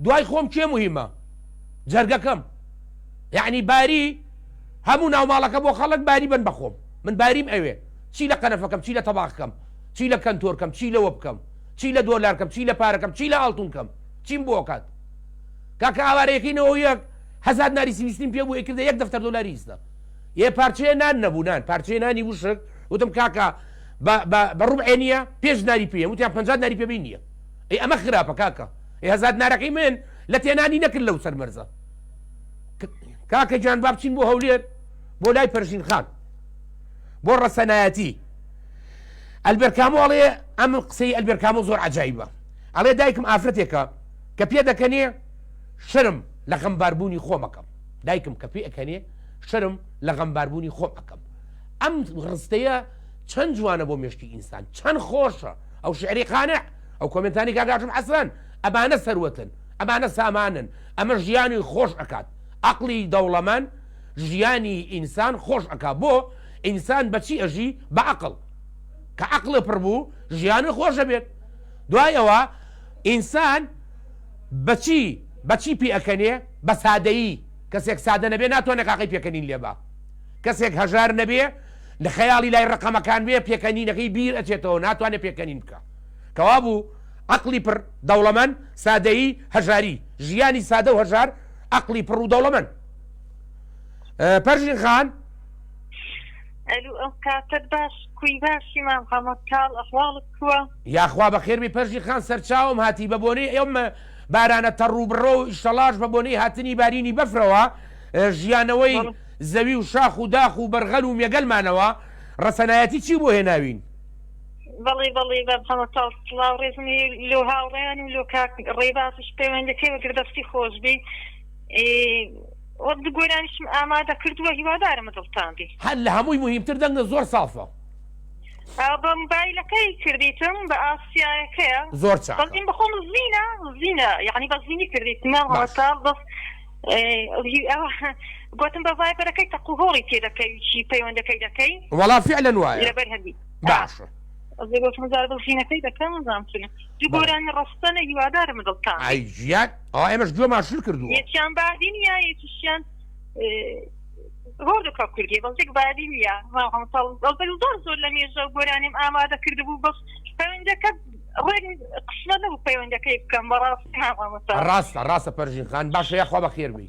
دوای خۆم کێ مهمە جەرگەکەم یعنی باری هەموو ناوماڵەکە بۆ خەڵک باری بن بە خۆم من باریم ئەوێ چی لە قەنەفەکەم چی لە تەباخەکەم چی لە کەنتۆرکەم چی لەوە بکەم چی لە دۆلارکەم چی لە پارەکەم چی لە ئاڵتونکەم چیم بۆ کات کاکە ئاوارەیەکەینەوە یەک 1000 ناری سیویستیم پێ بوو کردە 1 دەفتەر دۆلاری ئیستا یە پارچەیە نان نەبوو پارچەی نانی وشک وتم کاکە بە ڕوبعێ نییە پێش ناری پێ وتیان 50 ناری پێبی نییە ئەی ئەمە خراپە کاکە 1000 نارەکەی من لە تێنانی نەکرد لەو سەرمەرزە کاکە جان با بچین بۆ هەولێر بۆ لای پەرژین خان بۆ ڕەسەنایەتی ئەلبێرکامۆ ئەڵێ ئەم قسەی ئەلبێرکامۆ زۆر عەجایبە ئەڵێ دایکم ئافرەتێکە کە پێ دەکەنێ شرم لە غەمباربوونی خۆمەکەم دایکم کە پێ ئەکەنێ شرم لە غەمباربوونی خۆمەکەم ئەم ڕستەیە چەند جوانە بۆ مێشکی ئینسان چەند خۆشە ئەو شعری قانع ئەو کۆمنتانی کاگاژم حەسەن ئەمانە سەروەتن ئەمانە سامانن ئەمە ژیانی خۆش ئەکات عەقڵی دەوڵەمەند ژیانی ئینسان خۆش ئەکا بۆ ئینسان بەچی ئەژی بە عەقڵ کە عەقڵە پڕ بوو ژیانی خۆشە بێت دوایەوە ئینسان بەچی پێ ئەکەنێ بە سادەیی کەسێک سادە نەبێ ناتوانێت قاقی پێکەنین لێبا کەسێک هەژار نەبێ لە خەیاڵی لای ڕقەمەکان بێ پێکەنینەکەی بیر ئەچێتەوە ناتوانێت پێکەنین بکە کەوا بوو عەقڵی پڕ دەوڵەمەند سادەیی هەژاری ژیانی سادە و هەژار عەقڵی پڕ و دەوڵەمەند پەرژین خان ئەلو ئەم کاتت باش کوی باشی مام خەمەتاڵ ئەحواڵت کووە یاخوا بەخێربی پەرژی خان سەرچاوم هاتی بە بۆنەی ئێمە بارانە تەڕوو بڕۆ و ئیشەڵاش بە بۆنەی هاتنی بارینی بەفرەوە ژیانەوەی زەوی و شاخ و داخ و بەرغەل و مێگەلمانەوە ڕەسەنایەتی چی بۆ هێناوین بەڵێ بە خەمەتاڵ سڵاو ڕێزمی لۆ هاوڕێیان و لۆ کاک ڕێبازش پەیوەندەکەی وەگر دەستی خۆشبی وەک گۆرانیشم ئامادە کردووە هیوادارمە دڵتاندی هەر لە هەمووی مهمتر دەنگە زۆر ساڵفە بە مۆبایلەکەی کردیتم بە ئاسیایەکەیە زۆر چاک بەڵین بەخۆم زینە یعنی بە زینی کردیتمە هەوەتاڵ بەس گوتم بە ڤایبەرەکەی تەقوهۆڵی تێدەکەی چی پەیوەندەکەی دەکەی وەڵام فعلا وایە لەبەر هەندی باشە گوتم زار دڵخینەکەی دەکەم زانچنە دوو گۆرانی ڕستەنە هیوادارم دڵتان ئای ژیان ئێمەش گوێمان شل کردووە یەکیان بادی نیە یەکیشیان ڕۆدەکە کوردی بەڵێک بادی نیە زۆر لە مێژە گۆرانیم ئامادە کردبوو بەس پەیوەندەکە قسمە نەبوو پەیوەندەکەی بکەم بەڕاست ڕاستە پەرژین خان باشە یاخوا بەخێر بی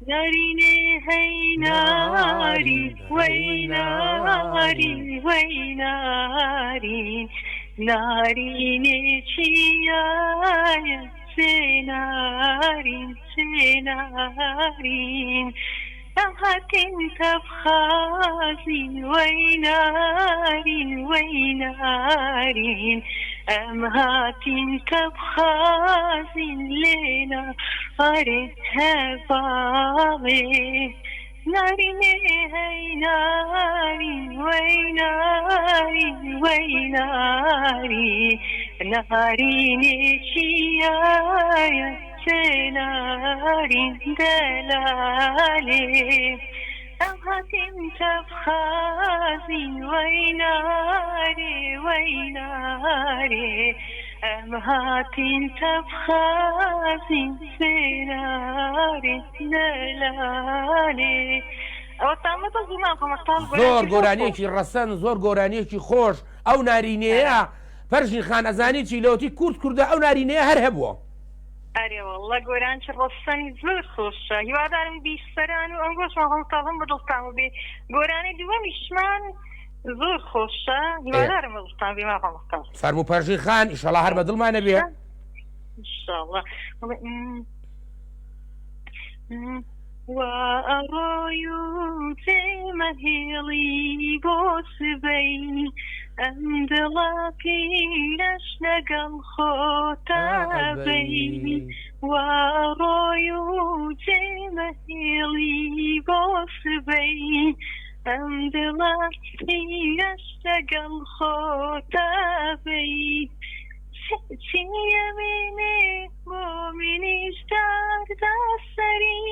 نارینێ هەی ناری وەی ناری وەی ناری نارینێ چیایە سێنارین سێنارین هاتین تەبخازین وەی نارین وەی نارین ئەم هاتین تەبخازین لێنا ئارێ هەباڵێ نارینێ هەی نارین وەی نارین وەی ناری نارینێ چیایە سێنارین دەلالێ ئەم هاتین تەبخازین وەی نارێ وەی نارێ ئەم هاتین تەبخازین سێنارین دەلالێ زۆر گۆرانیەکی ڕەسەن زۆر گۆرانیەکی خۆش ئەو نارینەیە پەرژین خان ئەزانی چی لەوتی کورد کووردە ئەو نارینەیە هەر هەبووە ئەرێوەڵە گۆران چ ڕۆستانی زۆر خۆشە هیوادارم بیستەران و ئەم گۆشمان هەڵتاڵم بەدڵتان و بێ گۆرانی دووەمیشمان زۆر خۆشە هیوادارم بەدڵتان بێ ماڵتان فەرموو پەرژین خان ئیشەڵا هەر بەدڵمانە بێ ئینشاڵڵا وەڕۆی و جێمەهێڵی بۆ سبەی ئەم دڵە پیرەش لەگەڵ خۆتەبەی وەڕۆی و جێمەهێڵی بۆ سبەی ئەم دڵە پیرەش لەگەڵ خۆتەبەی چیە وێنێ بۆ منیش داردا سەری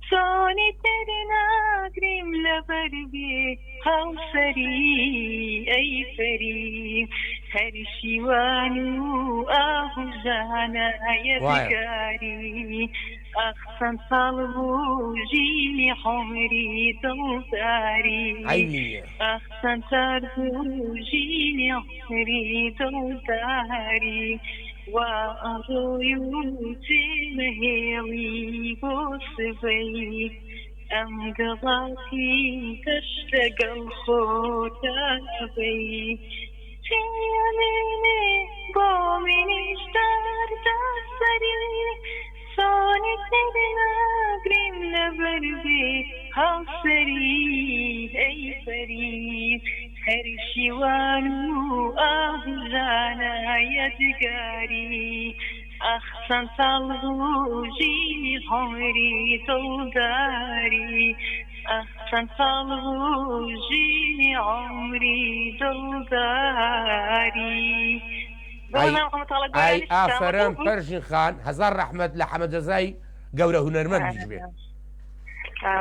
چۆنی دەرناگریم لەبەر بێ هەڵسەری ئەی فەری هەری شیوان و ئاهوژانە یەدگاری ئەخسەن ساڵ بوو ژینی حۆمری دڵداری ئەخسەن ساڵ بوو ژینی حۆمری دڵداری وەڕۆی و جێمەهێڵی بۆ سبەی ئەم دڵاتی دەشت لەگەڵ خۆتەبەی چێنێ بۆ منیش داردا سەری چۆنی دەرناگریم لەبەر بێ هەڵسەری ئەی فەری هەری شیوان و ئاهوژانە یەدگاری ئەخسەن ساڵ بوو ژینی حۆمری دڵداری ئەخسەن ساڵ بوو ژینی عۆمری دڵداری ئای ئافەرم پەرژین خان هەزار ڕەحمەت لە حەمەدەزای گەورە هونەرمەندیش بێ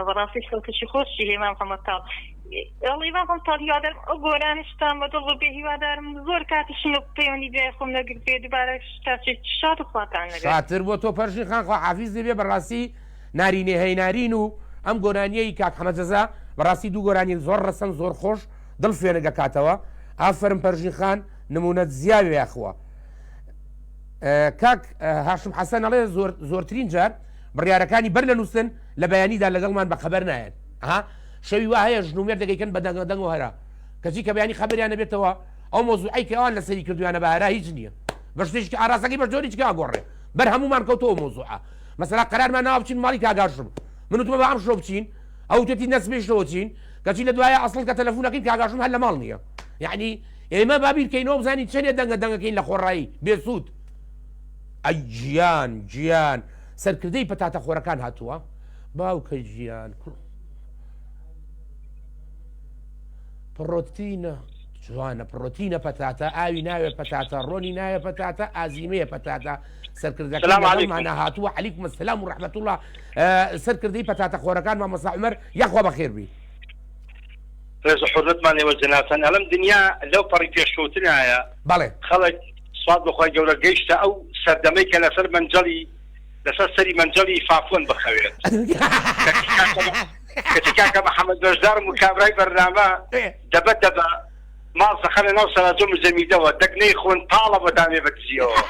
بەڕاستی خەڵکەشی خۆشی هێمان حەمەتاڵ ئەڵیوان خۆمتاڵ هیوادارم ئەو گۆرانشتان بەدڵ بێ هیوادارم زۆر کاتشم پەیوەندی بێ خۆم نەگرت بێ دووبارە شتاچێت شاد و خواتان شاتر بۆ تۆ پەرژین خان خوا حافیز دەبێ بەڕاستی نارینێ هەینارین و ئەم گۆرانیەی کاک حەمەدەزا بەڕاستی دوو گۆرانی زۆر ڕەسەن زۆر خۆش دڵ فێنەگە کاتەوە ئافەرم پەرژین خان نمونەت زیاوێ یاخوە کاک هاشم حەسەن ئەڵێ زۆرترین جار بڕیارەکانی بەر لە نووسن لە بەیانیدا لەگەڵمان بە خەبەر نایەن شەوی وا هەیە ژنومێر دەگەیکەن بە دەنگ و هەرا کەچی کە بەیانی خەبەریانە بێتەوە ئەو مۆزوعی کە ئەوان لەسەری کردویانە بە هەرا هیچ نییە بە شتێکی ئاراسەکەی بە جۆری چکە گۆڕێ بەر هەمومان کەوتەوە مۆزوعە مەسەلا قەرارمان ناوە بچین ماڵی کاگاشم من وتمە بە ئەم شۆ بچین ئەو توێتی نەسبێشەوە چین کەچی لە دوایە ئەسڵ کە تەلەفۆنەکەی کاگاشم هەر لە ماڵ نییە یعنی ئێمە بابیرکەینەوە بزانین چەندێ دەنگەکەین لە خۆڕایی بێسوود ئەی گیان سەرکردەی پەتاتە خۆرەکان هاتووە باوکە گیان پڕۆتینە جوانە پرۆتینە پەتاتە ئاوی ناوێ پەتاتە ڕۆنی ناوێ پەتاتە ئازیمەیە پەتاتە سەرکردەکەمانە هاتووە عەلیکم السەلام و ڕەحمەت الله سەرکردەی پەتاتە خۆرەکان مامۆستا عومەر یاخوا بەخێر بی ڕێز حوزەتمان لێوە جەنابان ئەلەم دنیا لەو پەڕی پێشکەوتنایە بەڵێ خەڵک سواد بخوای گەورە گەیشتە ئەو سەردەمەی کە لەسەر منجەڵی لەسەر سەری منجەڵی فافۆن بخەوێت کەتی کاکە محەممەد بەشدارم و کابرای بەرنامە دەبەت دەبە ماڵ سەخەنە ناو سەراتۆ زەمیدەوە دەکنەی خۆن تاڵە بەدامێ بەدزیەوە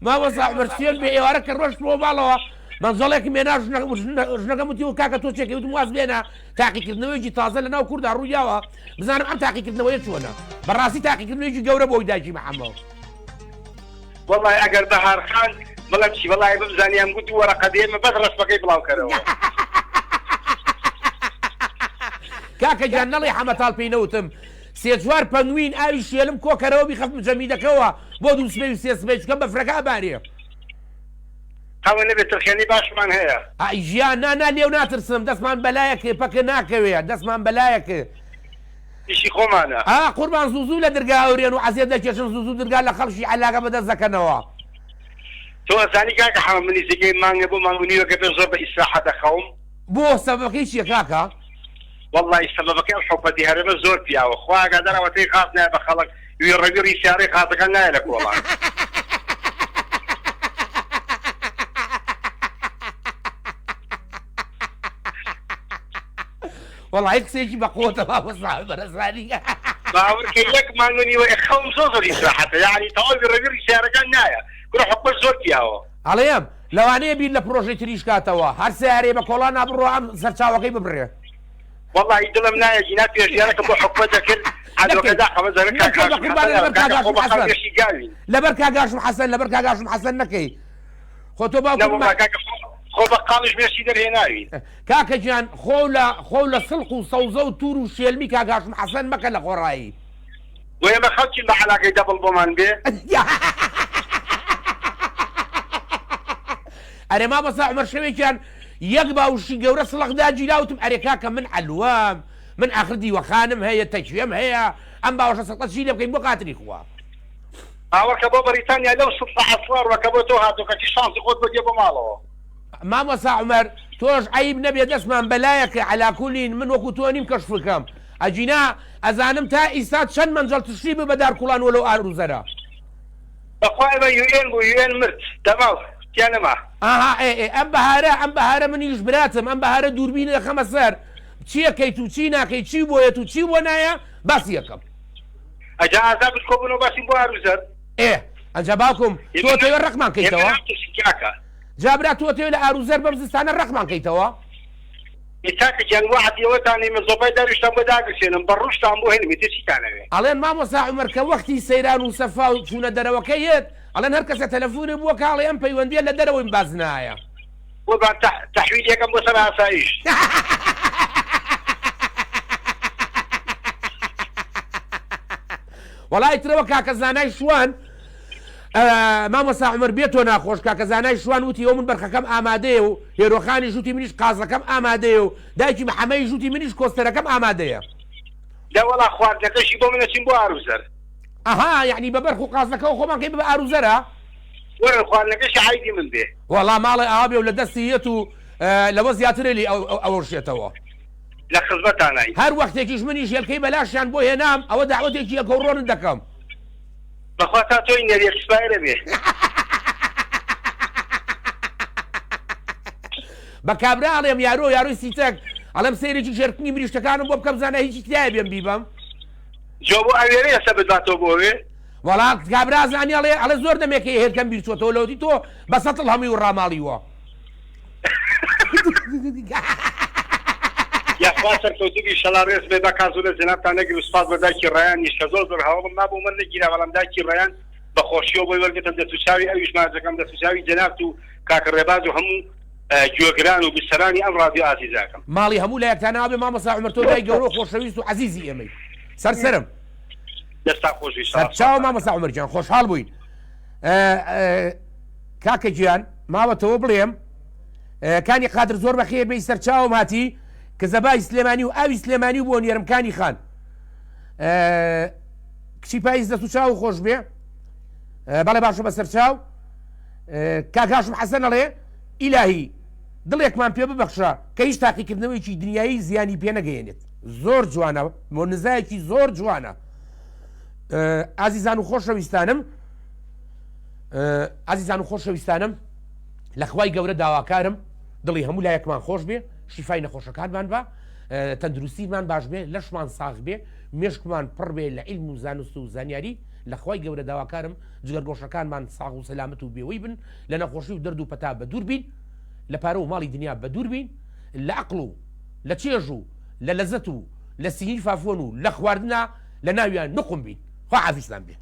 مامۆستا عومەر سوێن بێ ئێوارە کە ڕۆژ بۆ باڵەوە منزەڵێکی مێنا ژنەکەم وتیوە کاکە تۆ چێکی وتم واز بێنە تاقیکردنەوەیکی تازە لە ناو کووردا ڕوویاوە بزانم ئەم تاقیکردنەوەی چۆنە بەڕاستی تاقیکردنەوەیکی گەورە بۆی داجی محەممەد وەڵای ئەگەر بەهارخان بەڵام چی وەڵای بزانیان گوت وەرەقە دێمە بەس ڕستەکەی بڵاوکەرەوە کاکە گیان نەڵێ حەمەتاڵ پێی نەوتم سێ چوار پەنگوین ئاوی شێلم کۆکەرەوە بیخەفم جەمیدەکەوە بۆ دوو سبەی و سێ سبەی چکەم بەفرەکە ئابارێ ئەوە نەبێت ترخێنی باشمان هەیە ئای ژیان نانا لێو ناترسم دەستمان بەلایەکە پەکە ناکەوێ دەستمان بەلایەکە ئیشی خۆمانە قوربان زوزوو لە دەرگا هەورێن و عەزیەت دەکێشن زوزوو دەرگا لە خەڵکی عەلاقە بەدەست دەکەنەوە تۆ ئەزانی کاکە حەمە منی زگەی مانگە بۆ مانگونیوەکە بێ زۆر بە ئیسراحە دەخەوم بۆ سەبەکەی چیە کاکە والله سەبەکەی ئەو حوپەتی هەرێمە زۆر پیاوە خوا ئاگادارەوەتەی خاست نایە بە خەڵک وی ڕەگەڕی سیارەی خاتەکان نایە لە کۆڵان وەڵی قسێکی بەقۆتە مامۆستا بەرەزانی باوەڕکە یەک مانگونیوە خەوم زۆر ئیسراحەتە یعنی تەواوی ڕەگەڕی سیارەکان نایە گورە حوپەت زۆر پیاوە ئەڵێم لەوانەیە بیر لە پرۆژەی تریش کاتەوە هەر سیارێ بە کۆڵان نابڕۆ ئەم سەرچاوەکەی ببڕێ والله دڵم نایە جینا پێشیارەکە بۆ حکومەت دەکرد لەبەر کاگاشم حەسەن لەبەر کاگاشم حەسەن نەکەی خۆ تۆ باوکم خۆ بە قاڵش مێشی دەرهێناوین کاکە گیان خۆ لە سڵق و سەوزە و توور و شێلمی کاگاشم حەسەن مەکە لە خۆڕایی و ئێمە خەڵکی بە عەلاقەی دەبڵ بۆمان بێ ئەرێ مامۆستا عومەر شەوێکیان یەک باوشی گەورە سڵقدا گیراوتم ئەرێ کاکە من حەلوام من ئاخر دیوەخانم هەیە تەکوێم هەیە ئەم باوەشە سەقەتی لێ بکەین بۆ قاتری خوا ئاوەکە بۆ بەریتانیا لەو سڵق عەسوارەکە بۆ تۆ هاتووکەتی شانسی خۆت بەدێ بۆ ماڵەوە مامۆستا عومەر تۆش عیب نەبێ دەستمان بەلایەکە عەلاکولین من وەکو تۆ نیم کەشف بکەم ئەجینا ئەزانم تا ئیستا چەند مەنجەڵ تشتی بە دارکوڵان وەلەو ئاروزەرە بەخوای بە یوێن بوو یوێن مرد دەماو تیانەما ئەم بەهارە منیش براتم ئەم بەهارە دووربینە دەخەمە سەر چیەکەیت و چی ناکەی چی بۆیەت و چی بۆ نایە باسی یەکەم ئەجا ئازا بچکۆ بنەوە باسی بۆ ئاروزەر ئەنجا باوکم تۆ تەوێ ڕقمان کەیتەوە جابرا تۆ تەوێ لە ئاروزەر بەم زستانە ڕقمان کەیتەوە ئێتاکە گیان وعدیەوەتانی من زۆپای داروشتان بۆ داگرسێنم بە ڕوشتان بۆ هێنم تێچیتانەوێ ئەڵێن مامۆستا عومەر کە وەختی سەیران و سەفا و چوونە دەرەوەکەیت ئەڵێن هەر کەسە تەلەفۆنی بووە کاڵێ ئەم پەیوەندیە لە دەرەوەی باز نایە بۆ تەحویل یەکەم بۆ سەر ئاسایش وەڵای ترەوە کاکە زانای شوان مامۆستا عومەر بێتۆ ناخۆش کاکە زانای شوان وتی ئەو من بەرخەکەم ئامادەیە و هێرۆخانی ژووتی منیش قازەکەم ئامادەیە و دایکی محەمەی ژووتی منیش کۆستەرەکەم ئامادەیە دەوەڵا خواردنەکەشی بۆ منەچین بۆ ئاروزەر ئەها یعنی بە بەرخ و قازەکەەوە خۆمان کەی بە ئاروزەرە وەرە خواردنەکەشی عیدی من بێ وەڵا ماڵی ئابێ و لە دەستیەت و لەوە زیاترێ لی ئەوەشێتەوە لە خزمەتانایی هەر وەختێکیش منیش هێلکەی بەلاشیان بۆ هێنام ئەوە داوەتێکی یەکەوڕۆن دەکەم بەخوا تا تۆی نەری قسپایرە بێ بە کابرا ئەڵێم یاروی سیتەک ئەڵێم سەیرێکی شێرکنی مریشتەکانم بۆ بکەم زانە هیچی تایە بێم بیبم جۆ بۆ ئەوێرە ئێستا بداتەوە بۆوێ وەڵات کابرا زانی ئەڵێ زۆر دەمێکەی هێرکەم بیرچۆتەوە لەوتی تۆ بە سەتڵ هەمووی و ڕاماڵیوە یاخوا سەرکەوتوی شەڵارێز بێ بە کازۆرە جەنابتان نەگیر و سپاس بە دایکی ڕەیانیش کە زۆر زۆر هەوڵم نابوو من نەگیرا بەڵام دایکی ڕەیان بە خۆشیەوە بۆی وەرگتم دەستوچاوی ئەویش ماجەکەم دەستوچاوی جەنابت و کاکە ڕێباز و هەموو گوێگران و بیسەرانی ئەم ڕادیۆ ئازیزاکەم ماڵی هەموو لایەکتانە بێ مامۆستا عومەر تۆ دای گەورە و خۆشەویست و عەزیزی ئێمەی سەرسەرم دەستا خۆشی سەرچاو مامۆستا عومەر گیان خۆشحاڵ بووین کاکە گیان ماوەتەوە بڵێم کانی قادر زۆر بەخێر بێی سەرچاوم هاتی کە زەبای سلێمانی و ئاوی سلێمانی بۆ نێرمکانی خان کچی پاییز دەست و چاو خۆش بێ بەڵێ باشە بەسەر چاو کاکاشم حەسەن ئەڵێ ئیلاهی دڵێکمان پێ ببەخشە کە هیچ تاقیکردنەوەیکی دنیایی زیانی پێ نەگەیەنێت زۆر جوانە مۆنزایەکی زۆر جوانە ئازیزان و خۆشەویستانم لە خوای گەورە داواکارم دڵی هەموو لایەکمان خۆش بێ شیفای نەخۆشەکانمان بە تەندروستیمان باش بێ لەشمان ساغ بێ مێشکمان پڕ بێ لە عیلم و زانست و زانیاری لە خوای گەورە داواکارم جگەرگۆشەکانمان ساغ و سەلامەت و بێوەی بن لە نەخۆشی و دەرد و پەتا بە دوور بین لە پارە و ماڵی دنیا بە دوور بین لە عەقڵ و لە چێژ و لە لەزەت و لە سینی فافۆن و لە خواردنە لە ناویان نقم بین خوا حافیزتان بێ